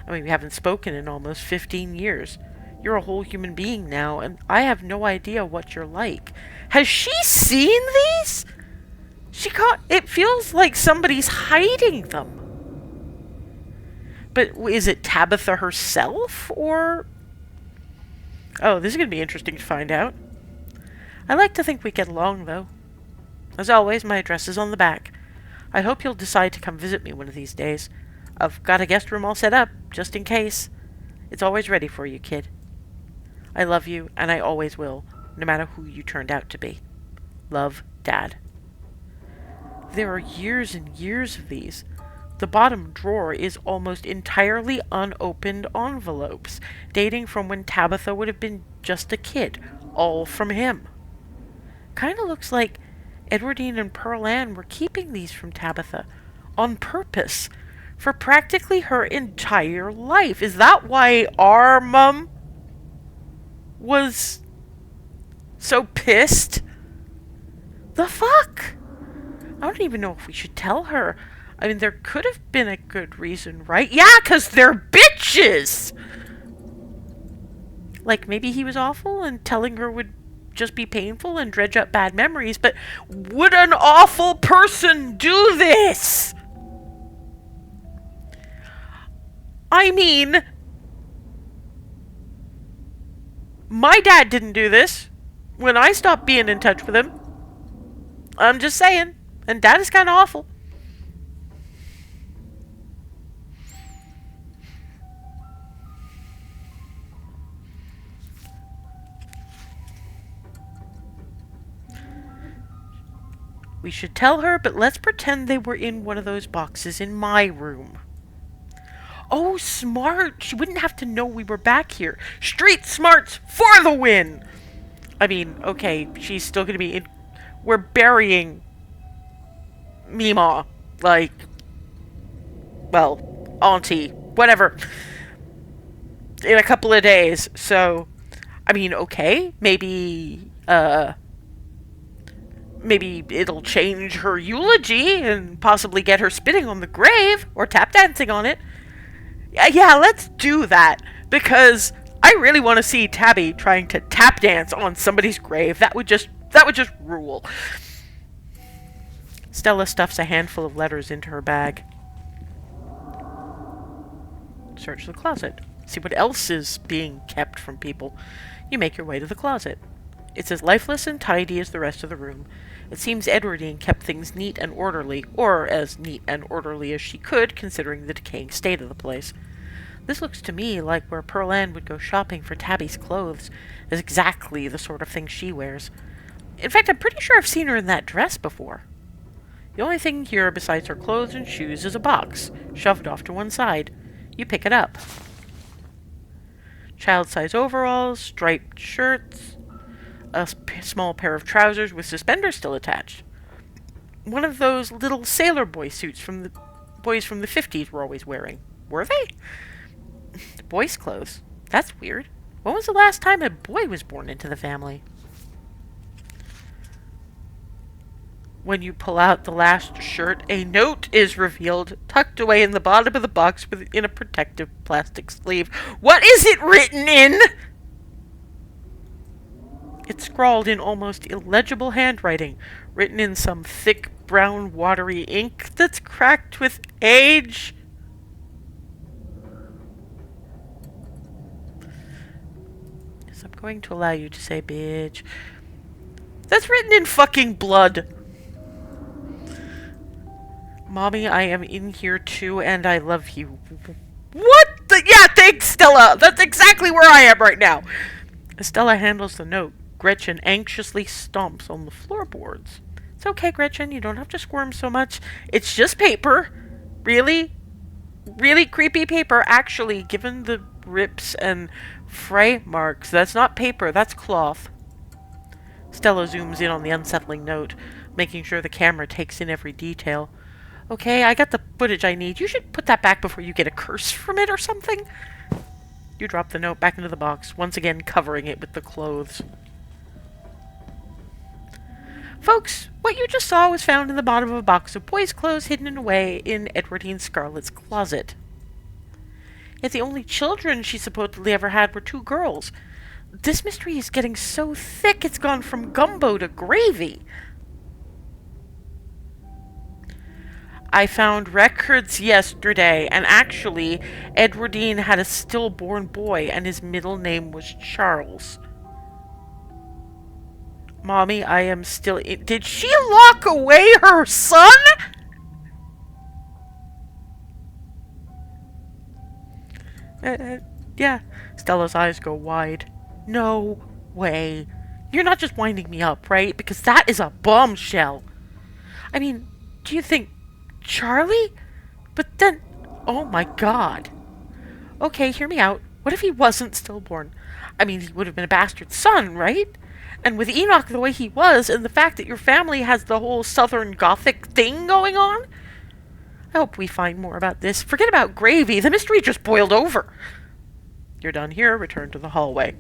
A: I mean, we haven't spoken in almost 15 years. You're a whole human being now, and I have no idea what you're like. Has she seen these? It feels like somebody's hiding them. But is it Tabitha herself, or... Oh, this is going to be interesting to find out. I like to think we get along, though. As always, my address is on the back. I hope you'll decide to come visit me one of these days. I've got a guest room all set up, just in case. It's always ready for you, kid. I love you, and I always will, no matter who you turned out to be. Love, Dad. There are years and years of these. The bottom drawer is almost entirely unopened envelopes, dating from when Tabitha would have been just a kid, all from him. Kinda looks like Edwardine and Pearl Ann were keeping these from Tabitha, on purpose, for practically her entire life. Is that why our mum was so pissed? The fuck? I don't even know if we should tell her. I mean, there could have been a good reason, right? Yeah, 'cause they're bitches! Like, maybe he was awful and telling her would just be painful and dredge up bad memories, but would an awful person do this? I mean, my dad didn't do this when I stopped being in touch with him. I'm just saying. And Dad is kind of awful. We should tell her, but let's pretend they were in one of those boxes in my room. Oh, smart! She wouldn't have to know we were back here. Street smarts for the win! I mean, okay, she's still gonna be in... We're burying Meemaw. Like... Well, Auntie. Whatever. In a couple of days, so... I mean, okay, maybe it'll change her eulogy and possibly get her spitting on the grave or tap dancing on it. Yeah, let's do that, because I really want to see Tabby trying to tap dance on somebody's grave. That would just rule. Stella stuffs a handful of letters into her bag. Search the closet. See what else is being kept from people. You make your way to the closet. It's as lifeless and tidy as the rest of the room. It seems Edwardine kept things neat and orderly, or as neat and orderly as she could, considering the decaying state of the place. This looks to me like where Pearl Ann would go shopping for Tabby's clothes. Is exactly the sort of thing she wears. In fact, I'm pretty sure I've seen her in that dress before. The only thing here besides her clothes and shoes is a box, shoved off to one side. You pick it up. Child-size overalls, striped shirts, a small pair of trousers with suspenders still attached. One of those little sailor boy suits from the boys from the 50s were always wearing. Were they? Boys' clothes. That's weird. When was the last time a boy was born into the family? When you pull out the last shirt, a note is revealed, tucked away in the bottom of the box within a protective plastic sleeve. What is it written in? It's scrawled in almost illegible handwriting, written in some thick, brown, watery ink that's cracked with age. Yes, I'm going to allow you to say bitch. That's written in fucking blood. Mommy, I am in here too, and I love you. What the? Yeah, thanks, Stella. That's exactly where I am right now. As Stella handles the note, Gretchen anxiously stomps on the floorboards. It's okay, Gretchen. You don't have to squirm so much. It's just paper. Really? Really creepy paper. Actually, given the rips and fray marks, that's not paper. That's cloth. Stella zooms in on the unsettling note, making sure the camera takes in every detail. Okay, I got the footage I need. You should put that back before you get a curse from it or something. You drop the note back into the box, once again covering it with the clothes. Folks, what you just saw was found in the bottom of a box of boys' clothes hidden away in Edwardine Scarlet's closet. Yet the only children she supposedly ever had were 2 girls. This mystery is getting so thick it's gone from gumbo to gravy. I found records yesterday, and actually, Edwardine had a stillborn boy, and his middle name was Charles. Mommy, I am still in... Did she lock away her son? Yeah. Stella's eyes go wide. No way. You're not just winding me up, right? Because that is a bombshell. I mean, do you think Charlie? But then, oh my god. Okay, hear me out. What if he wasn't stillborn? I mean, he would have been a bastard son, right? And with Enoch the way he was, and the fact that your family has the whole Southern Gothic thing going on, I hope we find more about this. Forget about gravy. The mystery just boiled over. You're done here. Return to the hallway.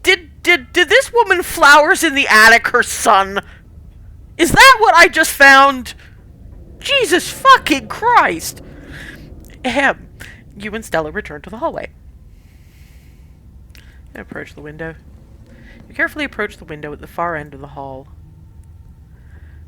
A: Did this woman flowers in the attic her son? Is that what I just found? Jesus fucking Christ. Ahem. You and Stella return to the hallway. Approach the window. You carefully approach the window at the far end of the hall.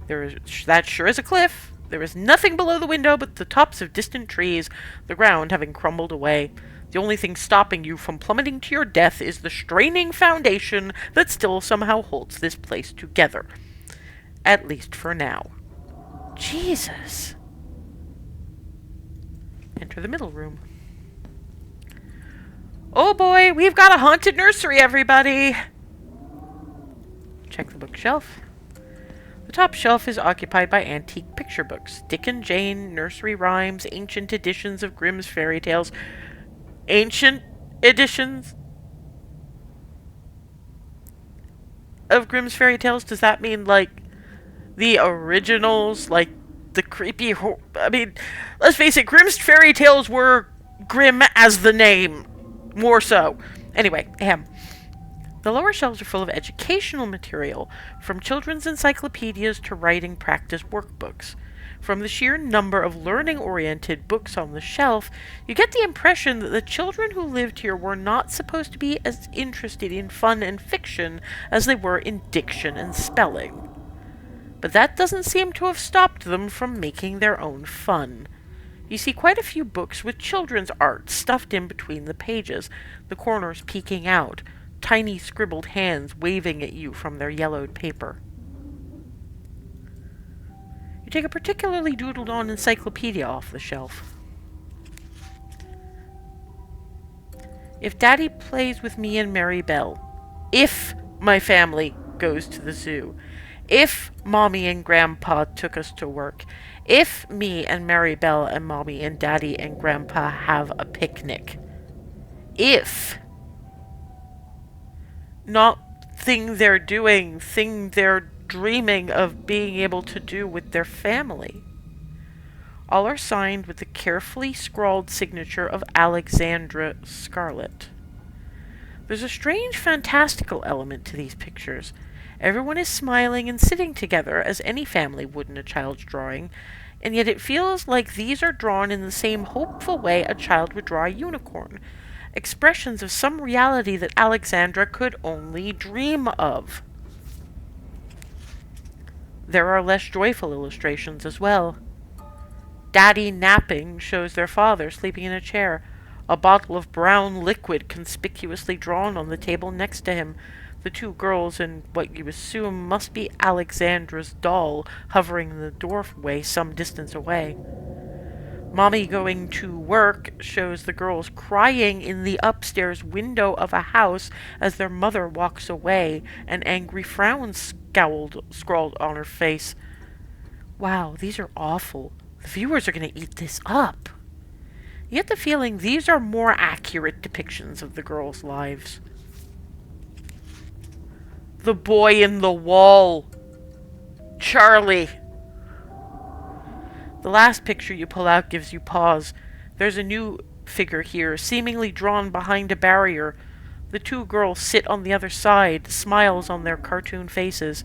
A: That sure is a cliff. There is nothing below the window but the tops of distant trees, the ground having crumbled away. The only thing stopping you from plummeting to your death is the straining foundation that still somehow holds this place together. At least for now. Jesus. Enter the middle room. Oh boy, we've got a haunted nursery, everybody! Check the bookshelf. The top shelf is occupied by antique picture books. Dick and Jane, nursery rhymes, ancient editions of Grimm's fairy tales. Ancient editions of Grimm's fairy tales? Does that mean, like, the originals? Like, the creepy... I mean, let's face it, Grimm's fairy tales were grim as the name. More so. Anyway, the lower shelves are full of educational material, from children's encyclopedias to writing practice workbooks. From the sheer number of learning-oriented books on the shelf, you get the impression that the children who lived here were not supposed to be as interested in fun and fiction as they were in diction and spelling. But that doesn't seem to have stopped them from making their own fun. You see quite a few books with children's art stuffed in between the pages, the corners peeking out, tiny scribbled hands waving at you from their yellowed paper. You take a particularly doodled-on encyclopedia off the shelf. If Daddy plays with me and Mary Bell, if my family goes to the zoo, if Mommy and Grandpa took us to work, if me and Mary Bell and Mommy and Daddy and Grandpa have a picnic, if... not thing they're doing, thing they're dreaming of being able to do with their family. All are signed with the carefully scrawled signature of Alexandra Scarlet. There's a strange fantastical element to these pictures. Everyone is smiling and sitting together as any family would in a child's drawing, and yet it feels like these are drawn in the same hopeful way a child would draw a unicorn. Expressions of some reality that Alexandra could only dream of. There are less joyful illustrations as well. Daddy napping shows their father sleeping in a chair, a bottle of brown liquid conspicuously drawn on the table next to him, the two girls and what you assume must be Alexandra's doll hovering in the doorway some distance away. Mommy going to work shows the girls crying in the upstairs window of a house as their mother walks away, an angry frown scrawled on her face. Wow, these are awful. The viewers are going to eat this up. You get the feeling these are more accurate depictions of the girls' lives. The boy in the wall. Charlie. The last picture you pull out gives you pause. There's a new figure here, seemingly drawn behind a barrier. The two girls sit on the other side, smiles on their cartoon faces.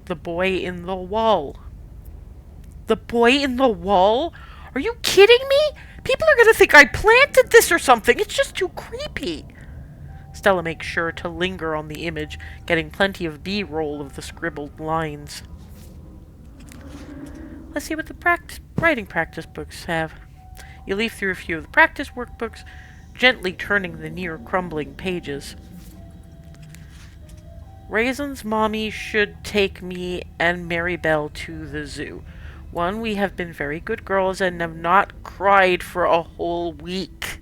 A: The boy in the wall. The boy in the wall? Are you kidding me? People are going to think I planted this or something. It's just too creepy. Stella makes sure to linger on the image, getting plenty of B-roll of the scribbled lines. Let's see what the writing practice books have. You leaf through a few of the practice workbooks, gently turning the near-crumbling pages. Raisin's mommy should take me and Mary Bell to the zoo. 1, we have been very good girls and have not cried for a whole week.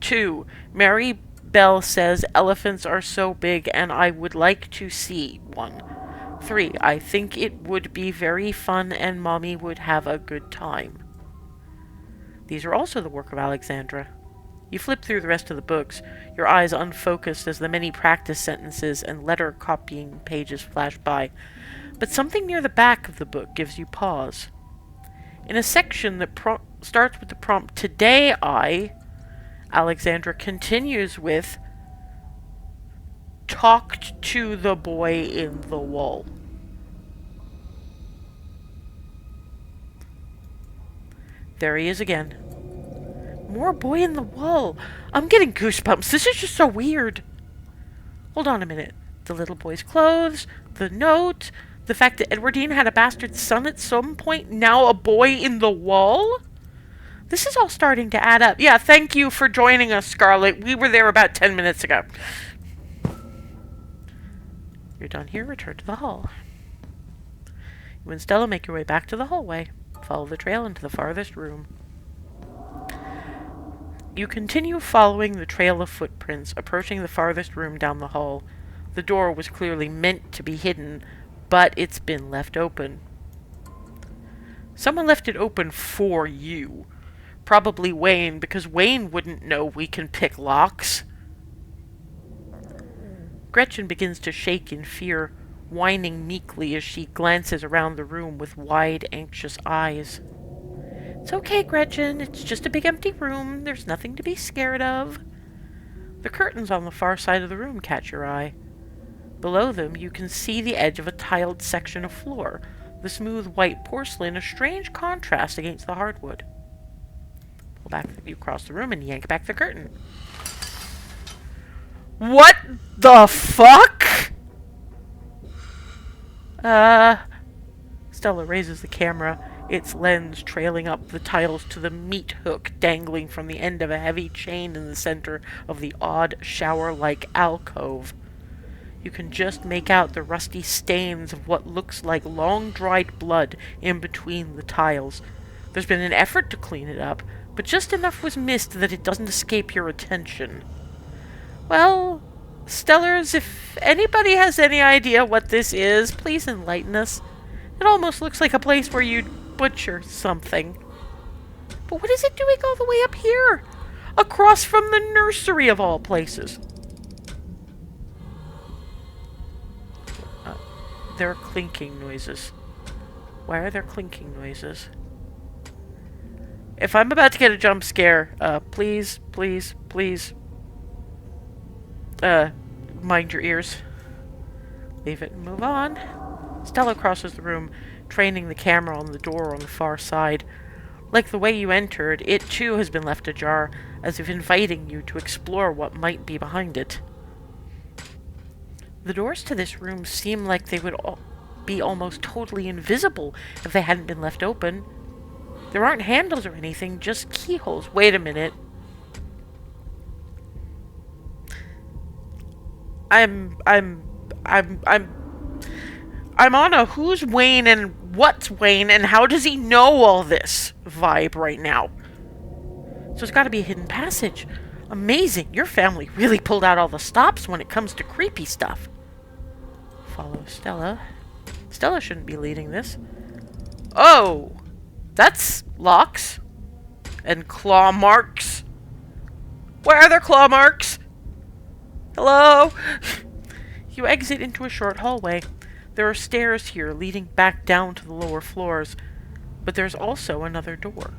A: 2, Mary Bell says elephants are so big and I would like to see one. 3, I think it would be very fun and Mommy would have a good time. These are also the work of Alexandra. You flip through the rest of the books, your eyes unfocused as the many practice sentences and letter copying pages flash by. But something near the back of the book gives you pause. In a section that starts with the prompt, "Today Alexandra continues with, "talked to the boy in the wall." There he is again. More boy in the wall. I'm getting goosebumps. This is just so weird. Hold on a minute. The little boy's clothes, the note, the fact that Edwardine had a bastard son at some point, now a boy in the wall? This is all starting to add up. Yeah, thank you for joining us, Scarlet. We were there about 10 minutes ago. You're done here. Return to the hall. You and Stella make your way back to the hallway. Follow the trail into the farthest room. You continue following the trail of footprints, approaching the farthest room down the hall. The door was clearly meant to be hidden, but it's been left open. Someone left it open for you. Probably Wayne, because Wayne wouldn't know we can pick locks. Gretchen begins to shake in fear, whining meekly as she glances around the room with wide, anxious eyes. It's okay, Gretchen. It's just a big empty room. There's nothing to be scared of. The curtains on the far side of the room catch your eye. Below them, you can see the edge of a tiled section of floor, the smooth white porcelain a strange contrast against the hardwood. Pull back, you cross the room and yank back the curtain. What the fuck? Stella raises the camera, its lens trailing up the tiles to the meat hook dangling from the end of a heavy chain in the center of the odd shower-like alcove. You can just make out the rusty stains of what looks like long-dried blood in between the tiles. There's been an effort to clean it up, but just enough was missed that it doesn't escape your attention. Well, Stellars, if anybody has any idea what this is, please enlighten us. It almost looks like a place where you'd butcher something. But what is it doing all the way up here? Across from the nursery of all places. There are clinking noises. Why are there clinking noises? If I'm about to get a jump scare, please, mind your ears. Leave it and move on. Stella crosses the room, training the camera on the door on the far side. Like the way you entered, it too has been left ajar, as if inviting you to explore what might be behind it. The doors to this room seem like they would be almost totally invisible if they hadn't been left open. There aren't handles or anything, just keyholes. Wait a minute. I'm on a who's Wayne and what's Wayne and how does he know all this vibe right now. So it's got to be a hidden passage. Amazing. Your family really pulled out all the stops when it comes to creepy stuff. Follow Stella. Stella shouldn't be leading this. Oh! That's locks. And claw marks. Where are there claw marks? Hello? You exit into a short hallway. There are stairs here leading back down to the lower floors, but there's also another door.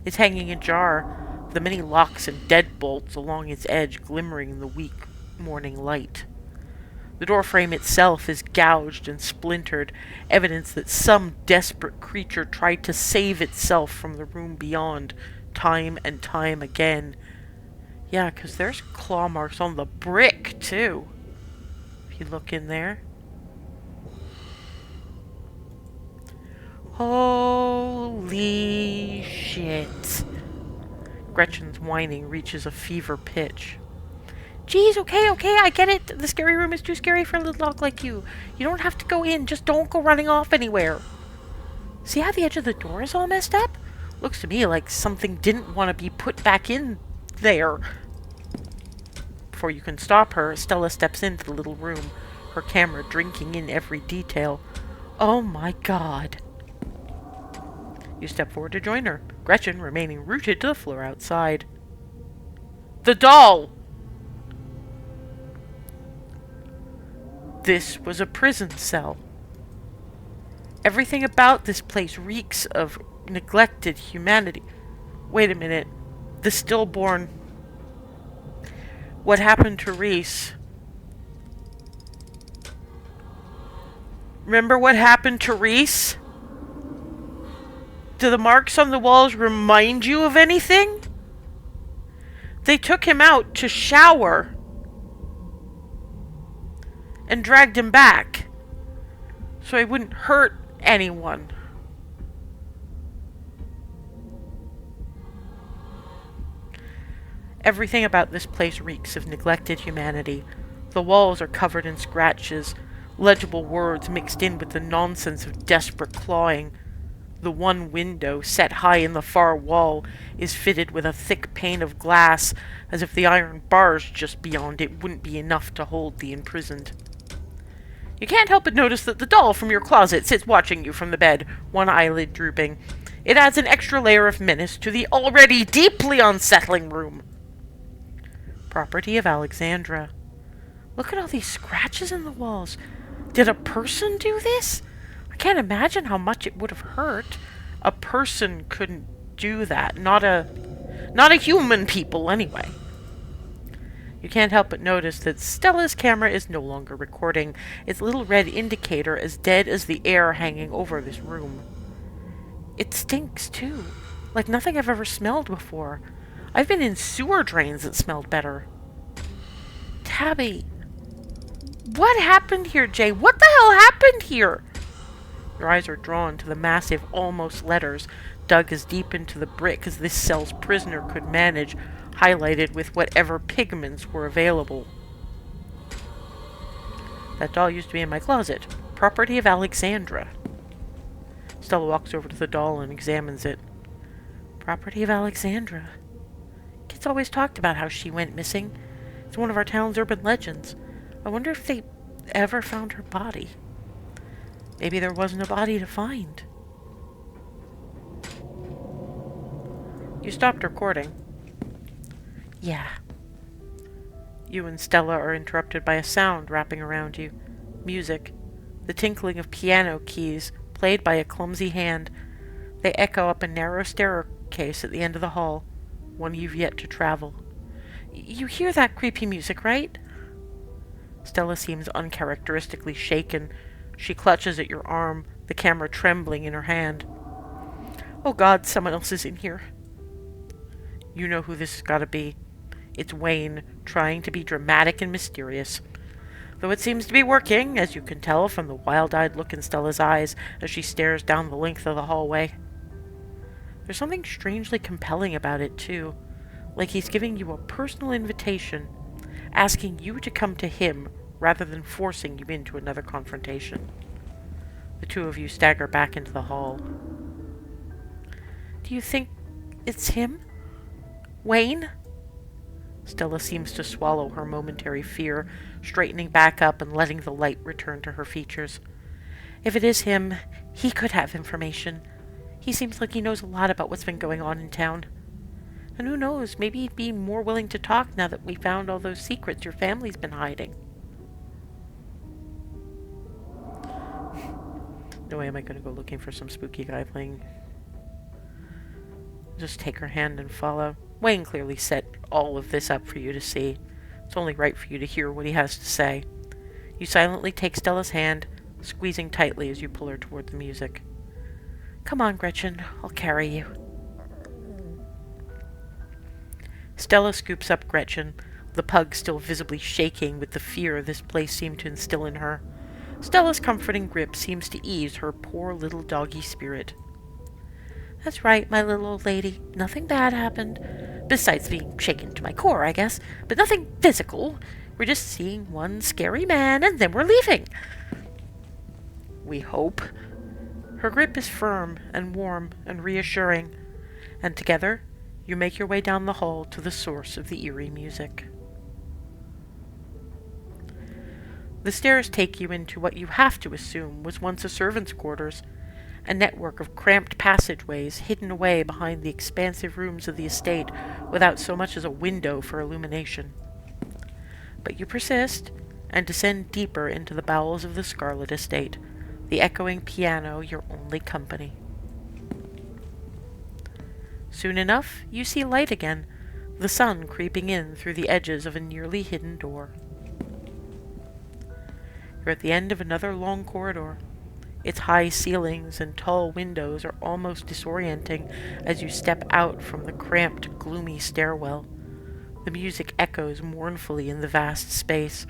A: It's hanging ajar, the many locks and deadbolts along its edge glimmering in the weak morning light. The doorframe itself is gouged and splintered, evidence that some desperate creature tried to save itself from the room beyond, time and time again. Yeah, 'cause there's claw marks on the brick, too. If you look in there. Holy shit. Gretchen's whining reaches a fever pitch. Geez, okay, I get it. The scary room is too scary for a little dog like you. You don't have to go in, just don't go running off anywhere. See how the edge of the door is all messed up? Looks to me like something didn't want to be put back in there. Before you can stop her, Stella steps into the little room, her camera drinking in every detail. Oh my god. You step forward to join her. Gretchen remaining rooted to the floor outside. The doll! This was a prison cell. Everything about this place reeks of neglected humanity. Wait a minute. The stillborn. What happened to Reese? Remember what happened to Reese? Do the marks on the walls remind you of anything? They took him out to shower and dragged him back so he wouldn't hurt anyone. Everything about this place reeks of neglected humanity. The walls are covered in scratches, legible words mixed in with the nonsense of desperate clawing. The one window, set high in the far wall, is fitted with a thick pane of glass, as if the iron bars just beyond it wouldn't be enough to hold the imprisoned. You can't help but notice that the doll from your closet sits watching you from the bed, one eyelid drooping. It adds an extra layer of menace to the already deeply unsettling room. Property of Alexandra. Look at all these scratches in the walls. Did a person do this? I can't imagine how much it would have hurt. A person couldn't do that. Not a human people, anyway. You can't help but notice that Stella's camera is no longer recording, its little red indicator as dead as the air hanging over this room. It stinks, too. Like nothing I've ever smelled before. I've been in sewer drains that smelled better. Tabby. What happened here, Jay? What the hell happened here? Your eyes are drawn to the massive almost letters dug as deep into the brick as this cell's prisoner could manage, highlighted with whatever pigments were available. That doll used to be in my closet. Property of Alexandra. Stella walks over to the doll and examines it. Property of Alexandra. Kids always talked about how she went missing. It's one of our town's urban legends. I wonder if they ever found her body. Maybe there wasn't a body to find. You stopped recording. Yeah. You and Stella are interrupted by a sound wrapping around you. Music. The tinkling of piano keys, played by a clumsy hand. They echo up a narrow staircase at the end of the hall, one you've yet to travel. You hear that creepy music, right? Stella seems uncharacteristically shaken. She clutches at your arm, the camera trembling in her hand. Oh God, someone else is in here. You know who this has got to be. It's Wayne, trying to be dramatic and mysterious. Though it seems to be working, as you can tell from the wild-eyed look in Stella's eyes as she stares down the length of the hallway. There's something strangely compelling about it, too. Like he's giving you a personal invitation, asking you to come to him rather than forcing you into another confrontation. The two of you stagger back into the hall. Do you think it's him? Wayne? Stella seems to swallow her momentary fear, straightening back up and letting the light return to her features. If it is him, he could have information. He seems like he knows a lot about what's been going on in town. And who knows, maybe he'd be more willing to talk now that we found all those secrets your family's been hiding. No way am I going to go looking for some spooky guy playing. Just take her hand and follow. Wayne clearly set all of this up for you to see. It's only right for you to hear what he has to say. You silently take Stella's hand, squeezing tightly as you pull her toward the music. Come on, Gretchen. I'll carry you. Stella scoops up Gretchen, the pug still visibly shaking with the fear this place seemed to instill in her. Stella's comforting grip seems to ease her poor little doggy spirit. That's right, my little old lady. Nothing bad happened. Besides being shaken to my core, I guess. But nothing physical. We're just seeing one scary man, and then we're leaving. We hope. Her grip is firm and warm and reassuring, and together you make your way down the hall to the source of the eerie music. The stairs take you into what you have to assume was once a servant's quarters, a network of cramped passageways hidden away behind the expansive rooms of the estate without so much as a window for illumination. But you persist, and descend deeper into the bowels of the Scarlet estate, the echoing piano your only company. Soon enough, you see light again, the sun creeping in through the edges of a nearly hidden door. You're at the end of another long corridor. Its high ceilings and tall windows are almost disorienting as you step out from the cramped, gloomy stairwell. The music echoes mournfully in the vast space,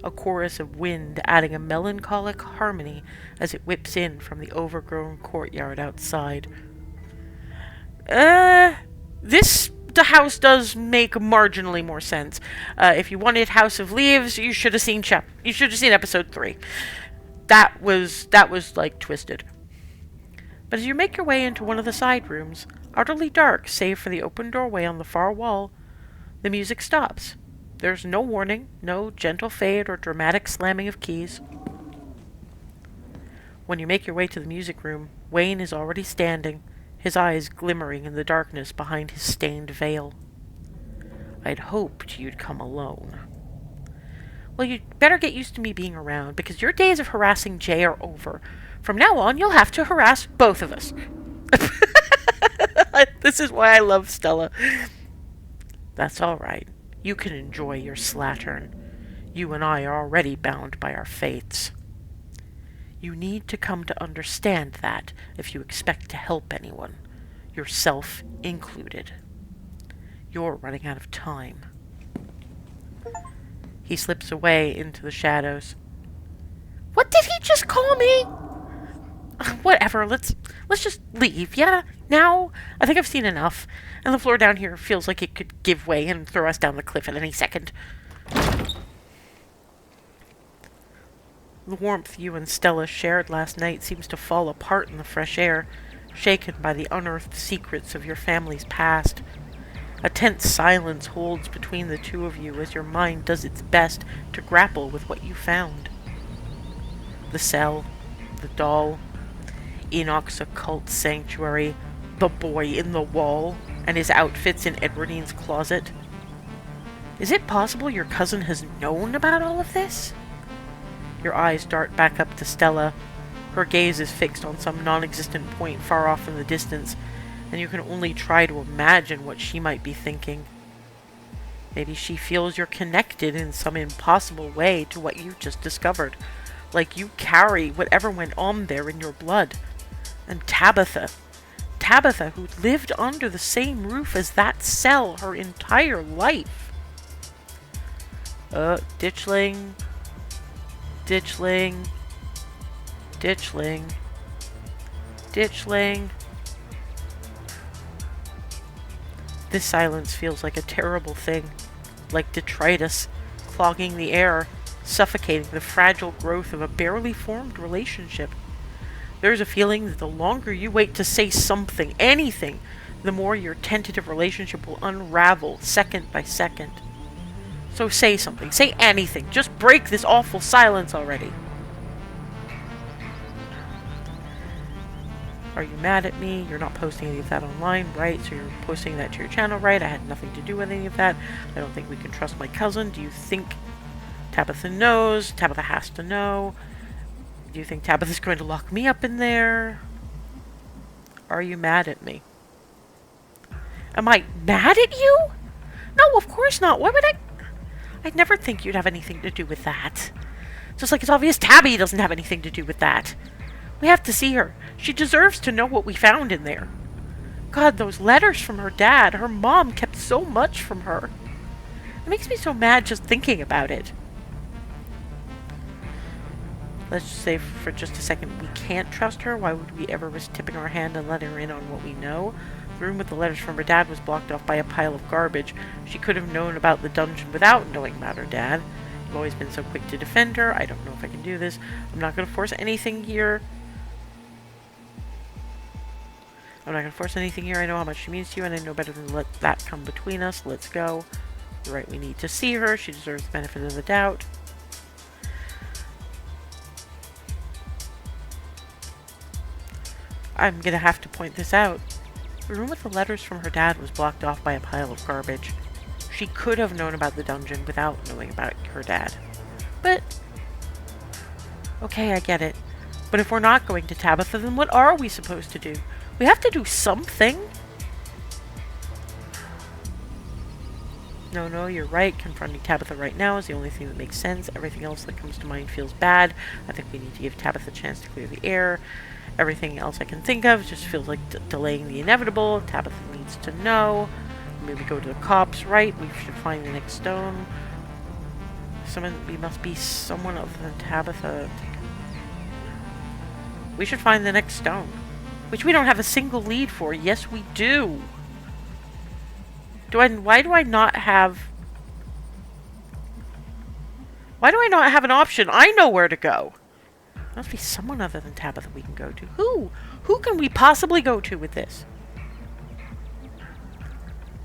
A: a chorus of wind adding a melancholic harmony as it whips in from the overgrown courtyard outside. The house does make marginally more sense. If you wanted House of Leaves, you should have seen episode 3. That was like twisted. But as you make your way into one of the side rooms, utterly dark save for the open doorway on the far wall, the music stops. There's no warning, no gentle fade or dramatic slamming of keys. When you make your way to the music room, Wayne is already standing, his eyes glimmering in the darkness behind his stained veil. I'd hoped you'd come alone. Well, you'd better get used to me being around, because your days of harassing Jay are over. From now on, you'll have to harass both of us. This is why I love Stella. That's all right. You can enjoy your slattern. You and I are already bound by our fates. You need to come to understand that if you expect to help anyone, yourself included. You're running out of time. He slips away into the shadows. What did he just call me? Whatever, let's just leave, yeah? Now? I think I've seen enough, and the floor down here feels like it could give way and throw us down the cliff at any second. The warmth you and Stella shared last night seems to fall apart in the fresh air, shaken by the unearthed secrets of your family's past. A tense silence holds between the two of you as your mind does its best to grapple with what you found. The cell, the doll, Enoch's occult sanctuary, the boy in the wall, and his outfits in Edwardine's closet. Is it possible your cousin has known about all of this? Your eyes dart back up to Stella. Her gaze is fixed on some non-existent point far off in the distance, and you can only try to imagine what she might be thinking. Maybe she feels you're connected in some impossible way to what you've just discovered, like you carry whatever went on there in your blood. And Tabitha, who lived under the same roof as that cell her entire life. Ditchling. This silence feels like a terrible thing, like detritus, clogging the air, suffocating the fragile growth of a barely formed relationship. There's a feeling that the longer you wait to say something, anything, the more your tentative relationship will unravel second by second. So say something, say anything, just break this awful silence already. Are you mad at me? You're not posting any of that online, right? So you're posting that to your channel, right? I had nothing to do with any of that. I don't think we can trust my cousin. Do you think Tabitha knows? Tabitha has to know. Do you think Tabitha's going to lock me up in there? Are you mad at me? Am I mad at you? No, of course not. Why would I? I'd never think you'd have anything to do with that. Just like it's obvious Tabby doesn't have anything to do with that. We have to see her. She deserves to know what we found in there. God, those letters from her dad. Her mom kept so much from her. It makes me so mad just thinking about it. Let's just say for just a second we can't trust her. Why would we ever risk tipping our hand and letting her in on what we know? The room with the letters from her dad was blocked off by a pile of garbage. She could have known about the dungeon without knowing about her dad. You've always been so quick to defend her. I don't know if I can do this. I'm not going to force anything here. I know how much she means to you, and I know better than to let that come between us. Let's go. You're right, we need to see her. She deserves the benefit of the doubt. I'm gonna have to point this out. The room with the letters from her dad was blocked off by a pile of garbage. She could have known about the dungeon without knowing about her dad. But... okay, I get it. But if we're not going to Tabitha, then what are we supposed to do? We have to do something. No, you're right. Confronting Tabitha right now is the only thing that makes sense. Everything else that comes to mind feels bad. I think we need to give Tabitha a chance to clear the air. Everything else I can think of just feels like delaying the inevitable. Tabitha needs to know. Maybe go to the cops, right? We should find the next stone. We must be someone other than Tabitha. We should find the next stone. Which we don't have a single lead for. Yes, we do. Why do I not have an option? I know where to go. There must be someone other than Tabitha we can go to. Who? Who can we possibly go to with this?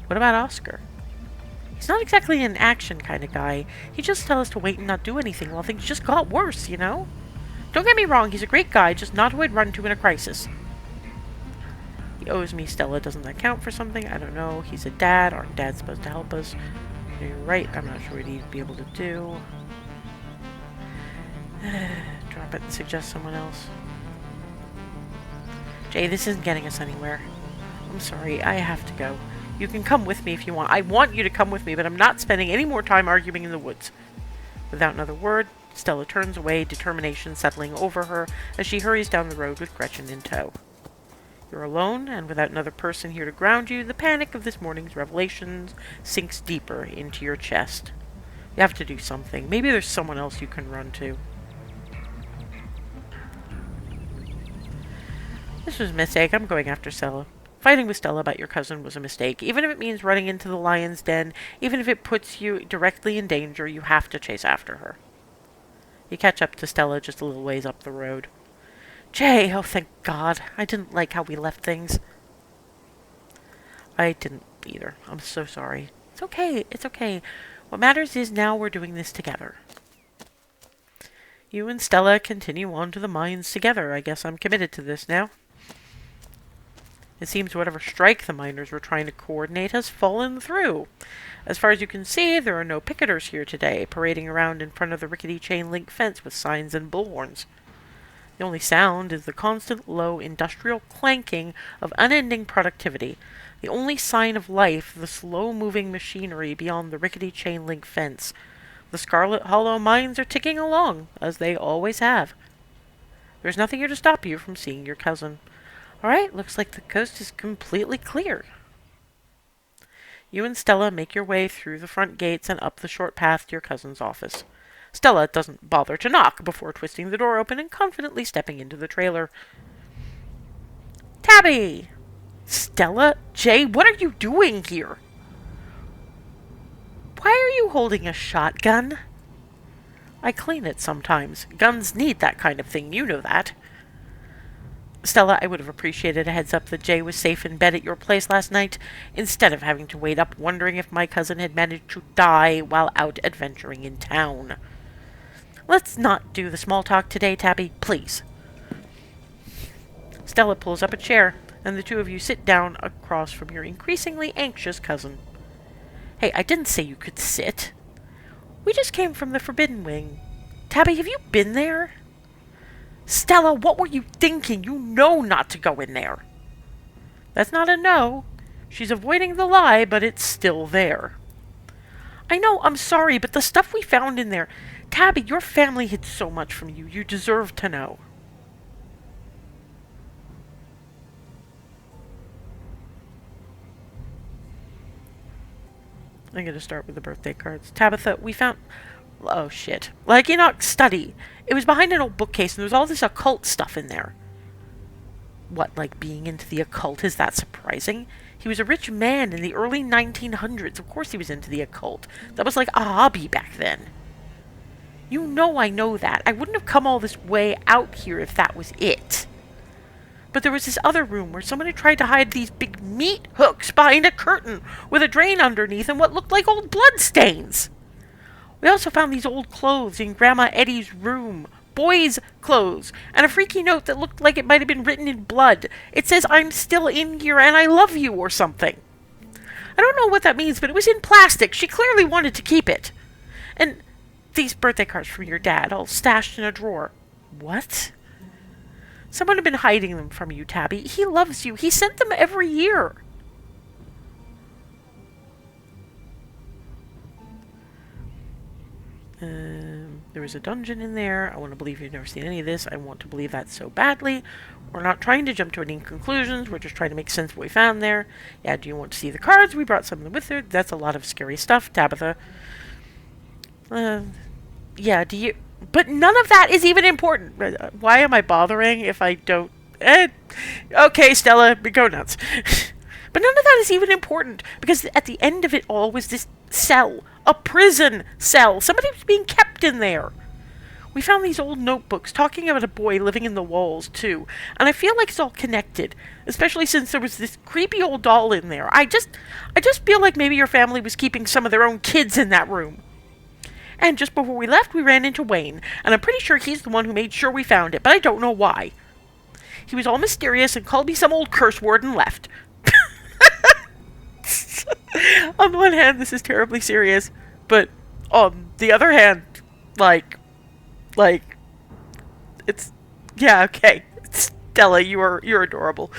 A: What about Oscar? He's not exactly an action kind of guy. He just tells us to wait and not do anything while things just got worse, you know? Don't get me wrong, he's a great guy, just not who I'd run to in a crisis. He owes me Stella. Doesn't that count for something? I don't know. He's a dad. Aren't dads supposed to help us? You're right. I'm not sure what he'd be able to do. Drop it and suggest someone else. Jay, this isn't getting us anywhere. I'm sorry. I have to go. You can come with me if you want. I want you to come with me, but I'm not spending any more time arguing in the woods. Without another word, Stella turns away, determination settling over her as she hurries down the road with Gretchen in tow. You're alone, and without another person here to ground you, the panic of this morning's revelations sinks deeper into your chest. You have to do something. Maybe there's someone else you can run to. This was a mistake. I'm going after Stella. Fighting with Stella about your cousin was a mistake. Even if it means running into the lion's den, even if it puts you directly in danger, you have to chase after her. You catch up to Stella just a little ways up the road. Jay, oh thank God. I didn't like how we left things. I didn't either. I'm so sorry. It's okay, it's okay. What matters is now we're doing this together. You and Stella continue on to the mines together. I guess I'm committed to this now. It seems whatever strike the miners were trying to coordinate has fallen through. As far as you can see, there are no picketers here today, parading around in front of the rickety chain-link fence with signs and bullhorns. The only sound is the constant, low, industrial clanking of unending productivity. The only sign of life, the slow-moving machinery beyond the rickety chain-link fence. The Scarlet Hollow mines are ticking along, as they always have. There's nothing here to stop you from seeing your cousin. Alright, looks like the coast is completely clear. You and Stella make your way through the front gates and up the short path to your cousin's office. Stella doesn't bother to knock before twisting the door open and confidently stepping into the trailer. Tabby! Stella? Jay, what are you doing here? Why are you holding a shotgun? I clean it sometimes. Guns need that kind of thing, you know that. Stella, I would have appreciated a heads up that Jay was safe in bed at your place last night, instead of having to wait up wondering if my cousin had managed to die while out adventuring in town. Let's not do the small talk today, Tabby, please. Stella pulls up a chair, and the two of you sit down across from your increasingly anxious cousin. Hey, I didn't say you could sit. We just came from the Forbidden Wing. Tabby, have you been there? Stella, what were you thinking? You know not to go in there. That's not a no. She's avoiding the lie, but it's still there. I know, I'm sorry, but the stuff we found in there... Tabby, your family hid so much from you. You deserve to know. I'm going to start with the birthday cards. Tabitha, we found... Oh, shit. Like Enoch's study. It was behind an old bookcase, and there was all this occult stuff in there. What, like being into the occult? Is that surprising? He was a rich man in the early 1900s. Of course he was into the occult. That was like a hobby back then. You know I know that. I wouldn't have come all this way out here if that was it. But there was this other room where someone had tried to hide these big meat hooks behind a curtain with a drain underneath and what looked like old blood stains. We also found these old clothes in Grandma Eddie's room, boy's clothes, and a freaky note that looked like it might have been written in blood. It says, "I'm still in here and I love you," or something. I don't know what that means, but it was in plastic. She clearly wanted to keep it. And these birthday cards from your dad, all stashed in a drawer. What? Someone had been hiding them from you, Tabby. He loves you. He sent them every year. There was a dungeon in there. I want to believe you've never seen any of this. I want to believe that so badly. We're not trying to jump to any conclusions. We're just trying to make sense of what we found there. Yeah, do you want to see the cards? We brought some of them with her. That's a lot of scary stuff, Tabitha. Yeah, do you... But none of that is even important. Why am I bothering if I don't... Okay, Stella, go nuts. But none of that is even important, because at the end of it all was this cell. A prison cell. Somebody was being kept in there. We found these old notebooks talking about a boy living in the walls, too. And I feel like it's all connected, especially since there was this creepy old doll in there. I just feel like maybe your family was keeping some of their own kids in that room. And just before we left, we ran into Wayne, and I'm pretty sure he's the one who made sure we found it, but I don't know why. He was all mysterious and called me some old curse word and left. On the one hand, this is terribly serious, but on the other hand, like, it's, yeah, okay. Stella, you're adorable.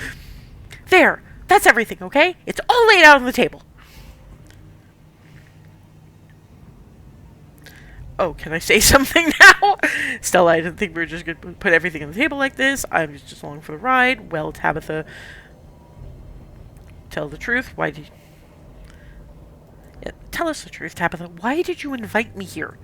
A: There, that's everything, okay? It's all laid out on the table. Oh, can I say something now? Stella, I didn't think we were just going to put everything on the table like this. I was just along for the ride. Well, Tabitha, tell the truth. Why did... Yeah, tell us the truth, Tabitha. Why did you invite me here?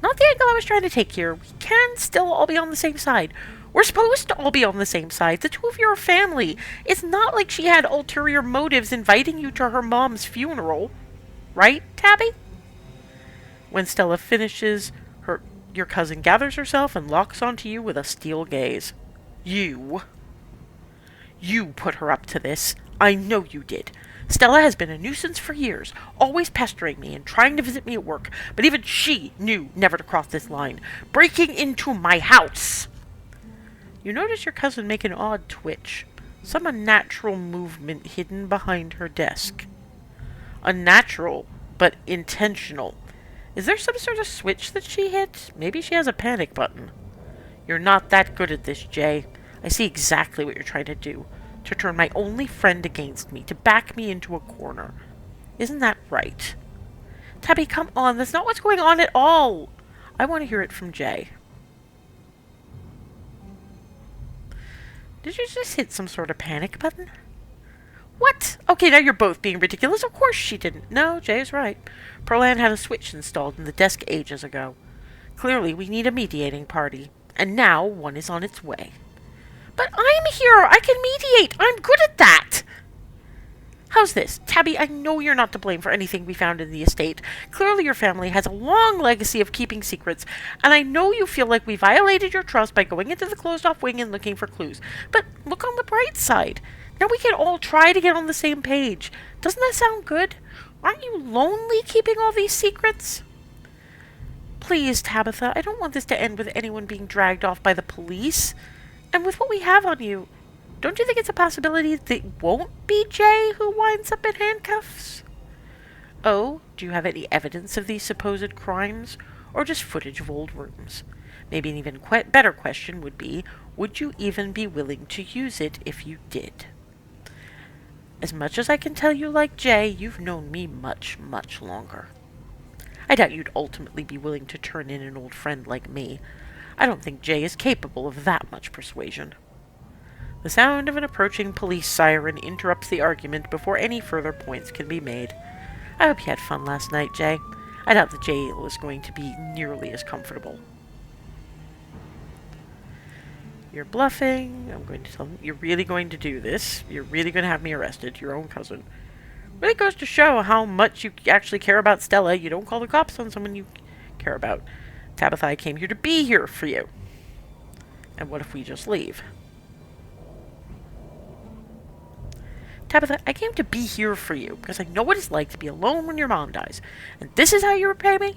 A: Not the angle I was trying to take here. We can still all be on the same side. We're supposed to all be on the same side. The two of you are family. It's not like she had ulterior motives inviting you to her mom's funeral. Right, Tabby? When Stella finishes, your cousin gathers herself and locks onto you with a steel gaze. You put her up to this. I know you did. Stella has been a nuisance for years, always pestering me and trying to visit me at work, but even she knew never to cross this line. Breaking into my house! You notice your cousin make an odd twitch, some unnatural movement hidden behind her desk. Unnatural, but intentional. Is there some sort of switch that she hit? Maybe she has a panic button. You're not that good at this, Jay. I see exactly what you're trying to do. To turn my only friend against me. To back me into a corner. Isn't that right? Tabby, come on. That's not what's going on at all. I want to hear it from Jay. Did you just hit some sort of panic button? What? Okay, now you're both being ridiculous. Of course she didn't. No, Jay is right. Pearland had a switch installed in the desk ages ago. Clearly, we need a mediating party. And now, one is on its way. But I'm here! I can mediate! I'm good at that! How's this? Tabby, I know you're not to blame for anything we found in the estate. Clearly your family has a long legacy of keeping secrets, and I know you feel like we violated your trust by going into the closed-off wing and looking for clues. But look on the bright side. Now we can all try to get on the same page. Doesn't that sound good? Aren't you lonely keeping all these secrets? Please, Tabitha, I don't want this to end with anyone being dragged off by the police. And with what we have on you, don't you think it's a possibility that it won't be Jay who winds up in handcuffs? Oh, do you have any evidence of these supposed crimes, or just footage of old rooms? Maybe an even better question would be, would you even be willing to use it if you did? As much as I can tell you like Jay, you've known me much, much longer. I doubt you'd ultimately be willing to turn in an old friend like me. I don't think Jay is capable of that much persuasion. The sound of an approaching police siren interrupts the argument before any further points can be made. I hope you had fun last night, Jay. I doubt the jail is going to be nearly as comfortable. You're bluffing. I'm going to tell them you're really going to do this. You're really going to have me arrested, your own cousin. Really goes to show how much you actually care about Stella. You don't call the cops on someone you care about. Tabitha, I came here to be here for you. And what if we just leave? Tabitha, I came to be here for you because I know what it's like to be alone when your mom dies. And this is how you repay me?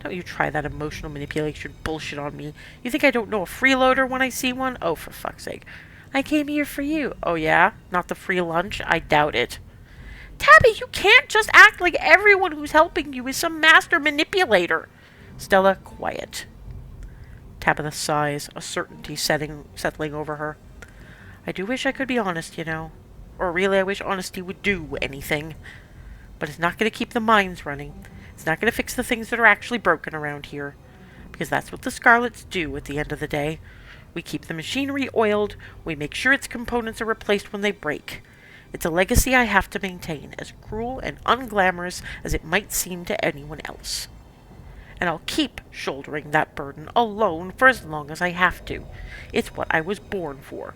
A: Don't you try that emotional manipulation bullshit on me. You think I don't know a freeloader when I see one? Oh, for fuck's sake. I came here for you. Oh, yeah? Not the free lunch? I doubt it. Tabby, you can't just act like everyone who's helping you is some master manipulator. Stella, quiet. Tabitha sighs, a certainty settling over her. I do wish I could be honest, you know. Or really, I wish honesty would do anything. But it's not going to keep the mines running. It's not going to fix the things that are actually broken around here. Because that's what the Scarlets do at the end of the day. We keep the machinery oiled. We make sure its components are replaced when they break. It's a legacy I have to maintain, as cruel and unglamorous as it might seem to anyone else. And I'll keep shouldering that burden alone for as long as I have to. It's what I was born for.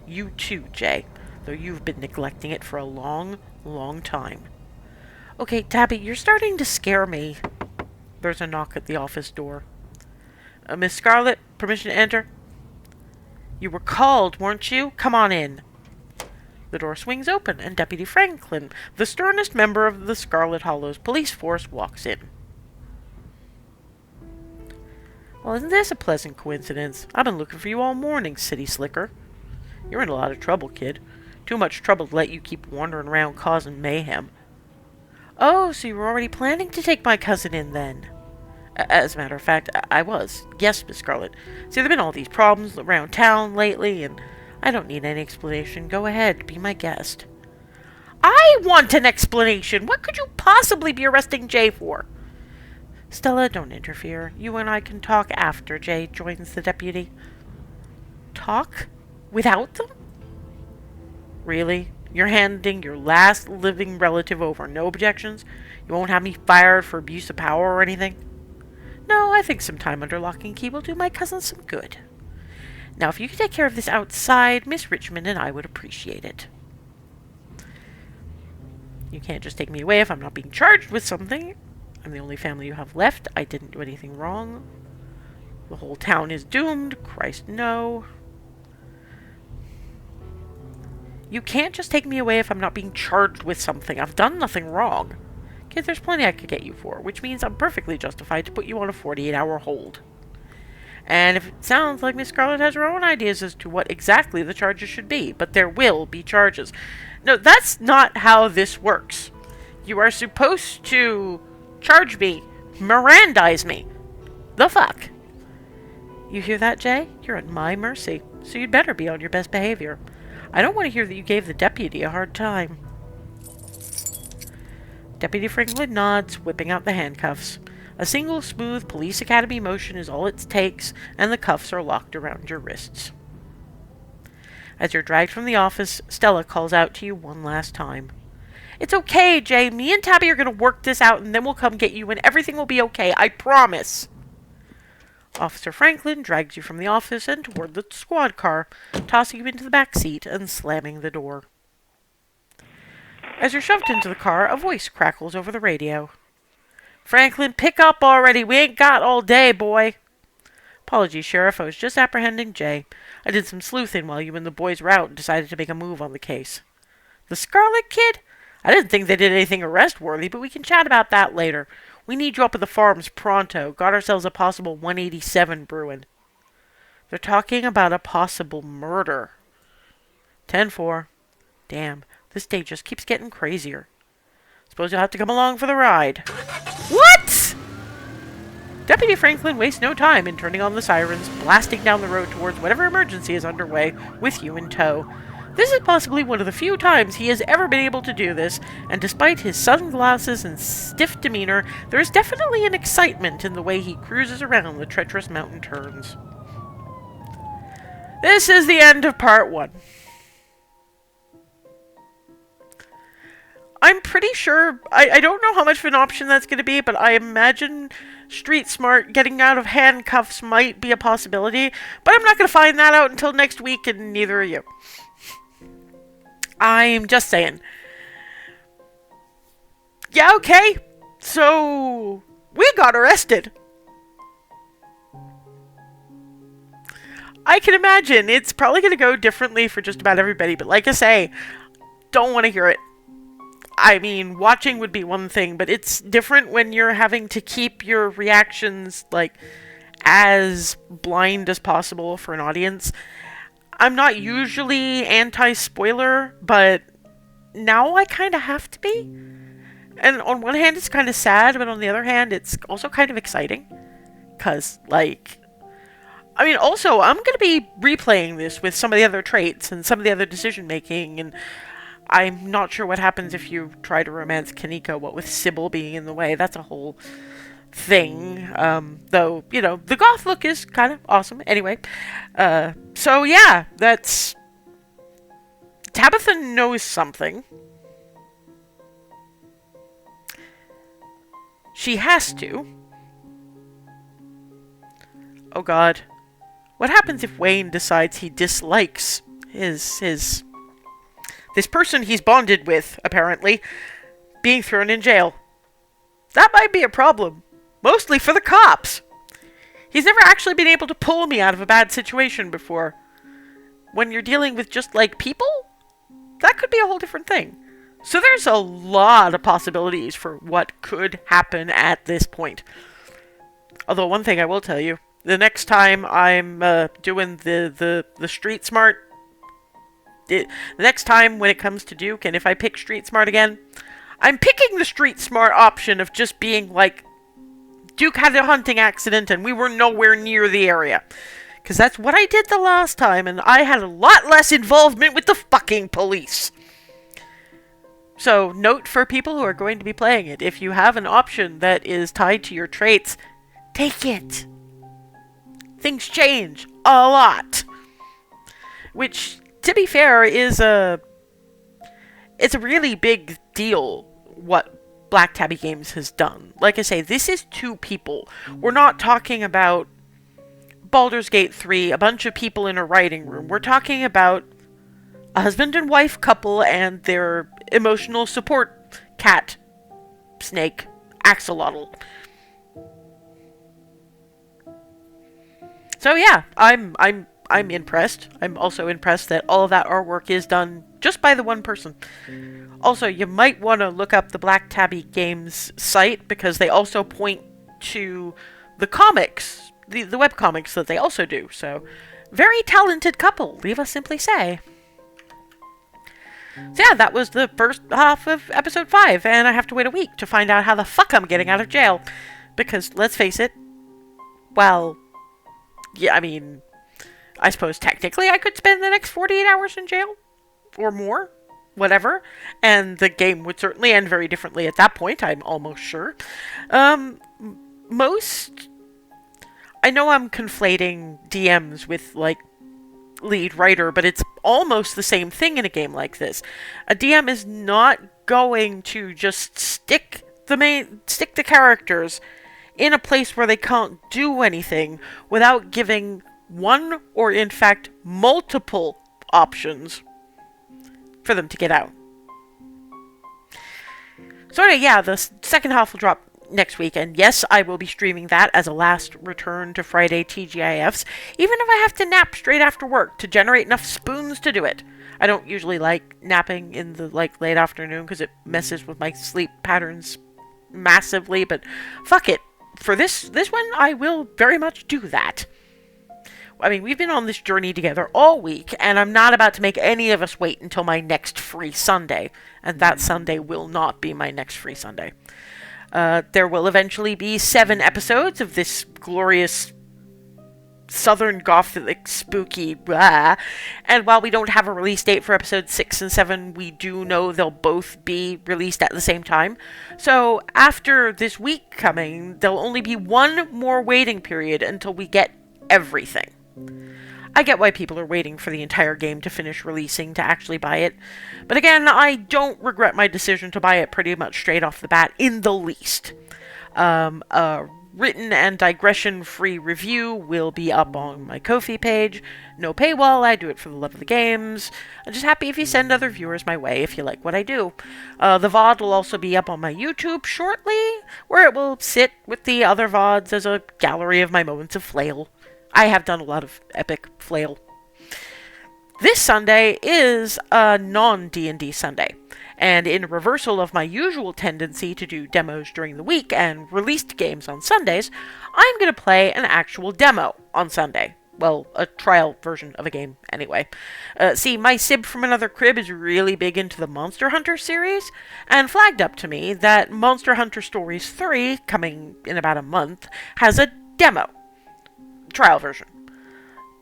A: You too, Jay, though you've been neglecting it for a long, long time. Okay, Tabby, you're starting to scare me. There's a knock at the office door. Miss Scarlet, permission to enter? You were called, weren't you? Come on in. The door swings open, and Deputy Franklin, the sternest member of the Scarlet Hollows police force, walks in. Well, isn't this a pleasant coincidence? I've been looking for you all morning, city slicker. You're in a lot of trouble, kid. Too much trouble to let you keep wandering around causing mayhem. Oh, so you were already planning to take my cousin in, then? As a matter of fact, I was. Yes, Miss Scarlet. See, there have been all these problems around town lately, and I don't need any explanation. Go ahead, be my guest. I want an explanation! What could you possibly be arresting Jay for? Stella, don't interfere. You and I can talk after Jay joins the deputy. Talk? Without them? Really? You're handing your last living relative over. No objections? You won't have me fired for abuse of power or anything? No, I think some time under lock and key will do my cousin some good. Now, if you could take care of this outside, Miss Richmond and I would appreciate it. You can't just take me away if I'm not being charged with something. I'm the only family you have left. I didn't do anything wrong. The whole town is doomed. Christ, no. You can't just take me away if I'm not being charged with something. I've done nothing wrong. Kid, there's plenty I could get you for, which means I'm perfectly justified to put you on a 48-hour hold. And if it sounds like Miss Scarlet has her own ideas as to what exactly the charges should be, but there will be charges. No, that's not how this works. You are supposed to charge me, Mirandize me. The fuck? You hear that, Jay? You're at my mercy, so you'd better be on your best behavior. I don't want to hear that you gave the deputy a hard time. Deputy Franklin nods, whipping out the handcuffs. A single smooth police academy motion is all it takes, and the cuffs are locked around your wrists. As you're dragged from the office, Stella calls out to you one last time. It's okay, Jay. Me and Tabby are going to work this out, and then we'll come get you, and everything will be okay. I promise. Officer Franklin drags you from the office and toward the squad car, tossing you into the back seat and slamming the door. As you're shoved into the car, a voice crackles over the radio. Franklin, pick up already. We ain't got all day, boy. Apologies, Sheriff. I was just apprehending Jay. I did some sleuthing while you and the boys were out and decided to make a move on the case. The Scarlet kid? I didn't think they did anything arrest-worthy, but we can chat about that later. We need you up at the farms pronto. Got ourselves a possible 187 brewing. They're talking about a possible murder. 10-4. Damn, this day just keeps getting crazier. Suppose you'll have to come along for the ride. What? Deputy Franklin wastes no time in turning on the sirens, blasting down the road towards whatever emergency is underway, with you in tow. This is possibly one of the few times he has ever been able to do this, and despite his sunglasses and stiff demeanor, there is definitely an excitement in the way he cruises around the treacherous mountain turns. This is the end of part 1. I'm pretty sure, I don't know how much of an option that's going to be, but I imagine street smart getting out of handcuffs might be a possibility, but I'm not going to find that out until next week, and neither are you. I'm just saying. Yeah, okay. So, we got arrested. I can imagine. It's probably going to go differently for just about everybody, but like I say, don't want to hear it. I mean, watching would be one thing, but it's different when you're having to keep your reactions, like, as blind as possible for an audience. I'm not usually anti-spoiler, but now I kind of have to be. And on one hand, it's kind of sad, but on the other hand, it's also kind of exciting. Because, like... I mean, also, I'm going to be replaying this with some of the other traits and some of the other decision-making, and I'm not sure what happens if you try to romance Kaneko, what with Sybil being in the way. That's a whole thing. Though, you know, the goth look is kind of awesome. Anyway, so yeah, that's... Tabitha knows something. She has to. Oh god. What happens if Wayne decides he dislikes this person he's bonded with, apparently, being thrown in jail? That might be a problem. Mostly for the cops. He's never actually been able to pull me out of a bad situation before. When you're dealing with just, like, people, that could be a whole different thing. So there's a lot of possibilities for what could happen at this point. Although one thing I will tell you, the next time I'm doing the street smart, the next time when it comes to Duke, and if I pick street smart again, I'm picking the street smart option of just being like, Duke had a hunting accident and we were nowhere near the area. Because that's what I did the last time, and I had a lot less involvement with the fucking police. So, note for people who are going to be playing it, if you have an option that is tied to your traits, take it. Things change a lot. Which, to be fair, it's a really big deal what Black Tabby Games has done. Like I say, this is two people. We're not talking about Baldur's Gate 3, a bunch of people in a writing room. We're talking about a husband and wife couple and their emotional support cat, snake, axolotl. So yeah, I'm impressed. I'm also impressed that all of that artwork is done just by the one person. Also, you might want to look up the Black Tabby Games site, because they also point to the comics, the webcomics that they also do. So, very talented couple, leave us simply say. So yeah, that was the first half of episode 5, and I have to wait a week to find out how the fuck I'm getting out of jail. Because, let's face it, well, yeah, I mean, I suppose technically I could spend the next 48 hours in jail, or more, whatever, and the game would certainly end very differently at that point, I'm almost sure. I know I'm conflating DMs with, like, lead writer, but it's almost the same thing in a game like this. A DM is not going to just stick the characters in a place where they can't do anything without giving one or in fact multiple options for them to get out. So anyway, yeah, the second half will drop next week, and yes, I will be streaming that as a last return to Friday TGIFs, even if I have to nap straight after work to generate enough spoons to do it. I don't usually like napping in the late afternoon because it messes with my sleep patterns massively, but fuck it. For this one, I will very much do that. I mean, we've been on this journey together all week, and I'm not about to make any of us wait until my next free Sunday, and that Sunday will not be my next free Sunday. There will eventually be 7 episodes of this glorious Southern Gothic spooky blah. And while we don't have a release date for episodes 6 and 7, we do know they'll both be released at the same time. So after this week coming, there'll only be one more waiting period until we get everything. I get why people are waiting for the entire game to finish releasing to actually buy it. But again, I don't regret my decision to buy it pretty much straight off the bat in the least. A written and digression-free review will be up on my Ko-fi page. No paywall, I do it for the love of the games. I'm just happy if you send other viewers my way if you like what I do. The VOD will also be up on my YouTube shortly, where it will sit with the other VODs as a gallery of my moments of flail. I have done a lot of epic flail. This Sunday is a non-D&D Sunday, And in reversal of my usual tendency to do demos during the week and released games on Sundays, I'm going to play an actual demo on Sunday. Well, a trial version of a game, anyway. See, my sib from another crib is really big into the Monster Hunter series, and flagged up to me that Monster Hunter Stories 3, coming in about a month, has a demo. Trial version.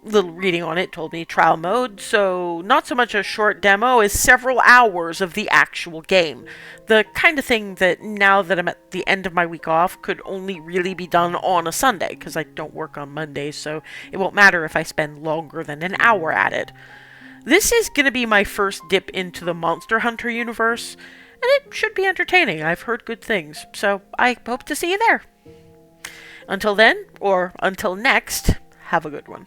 A: Little reading on it told me trial mode, so not so much a short demo as several hours of the actual game. The kind of thing that, now that I'm at the end of my week off, could only really be done on a Sunday, because I don't work on Mondays, so it won't matter if I spend longer than an hour at it. This is going to be my first dip into the Monster Hunter universe, and it should be entertaining. I've heard good things, so I hope to see you there. Until then, or until next, have a good one.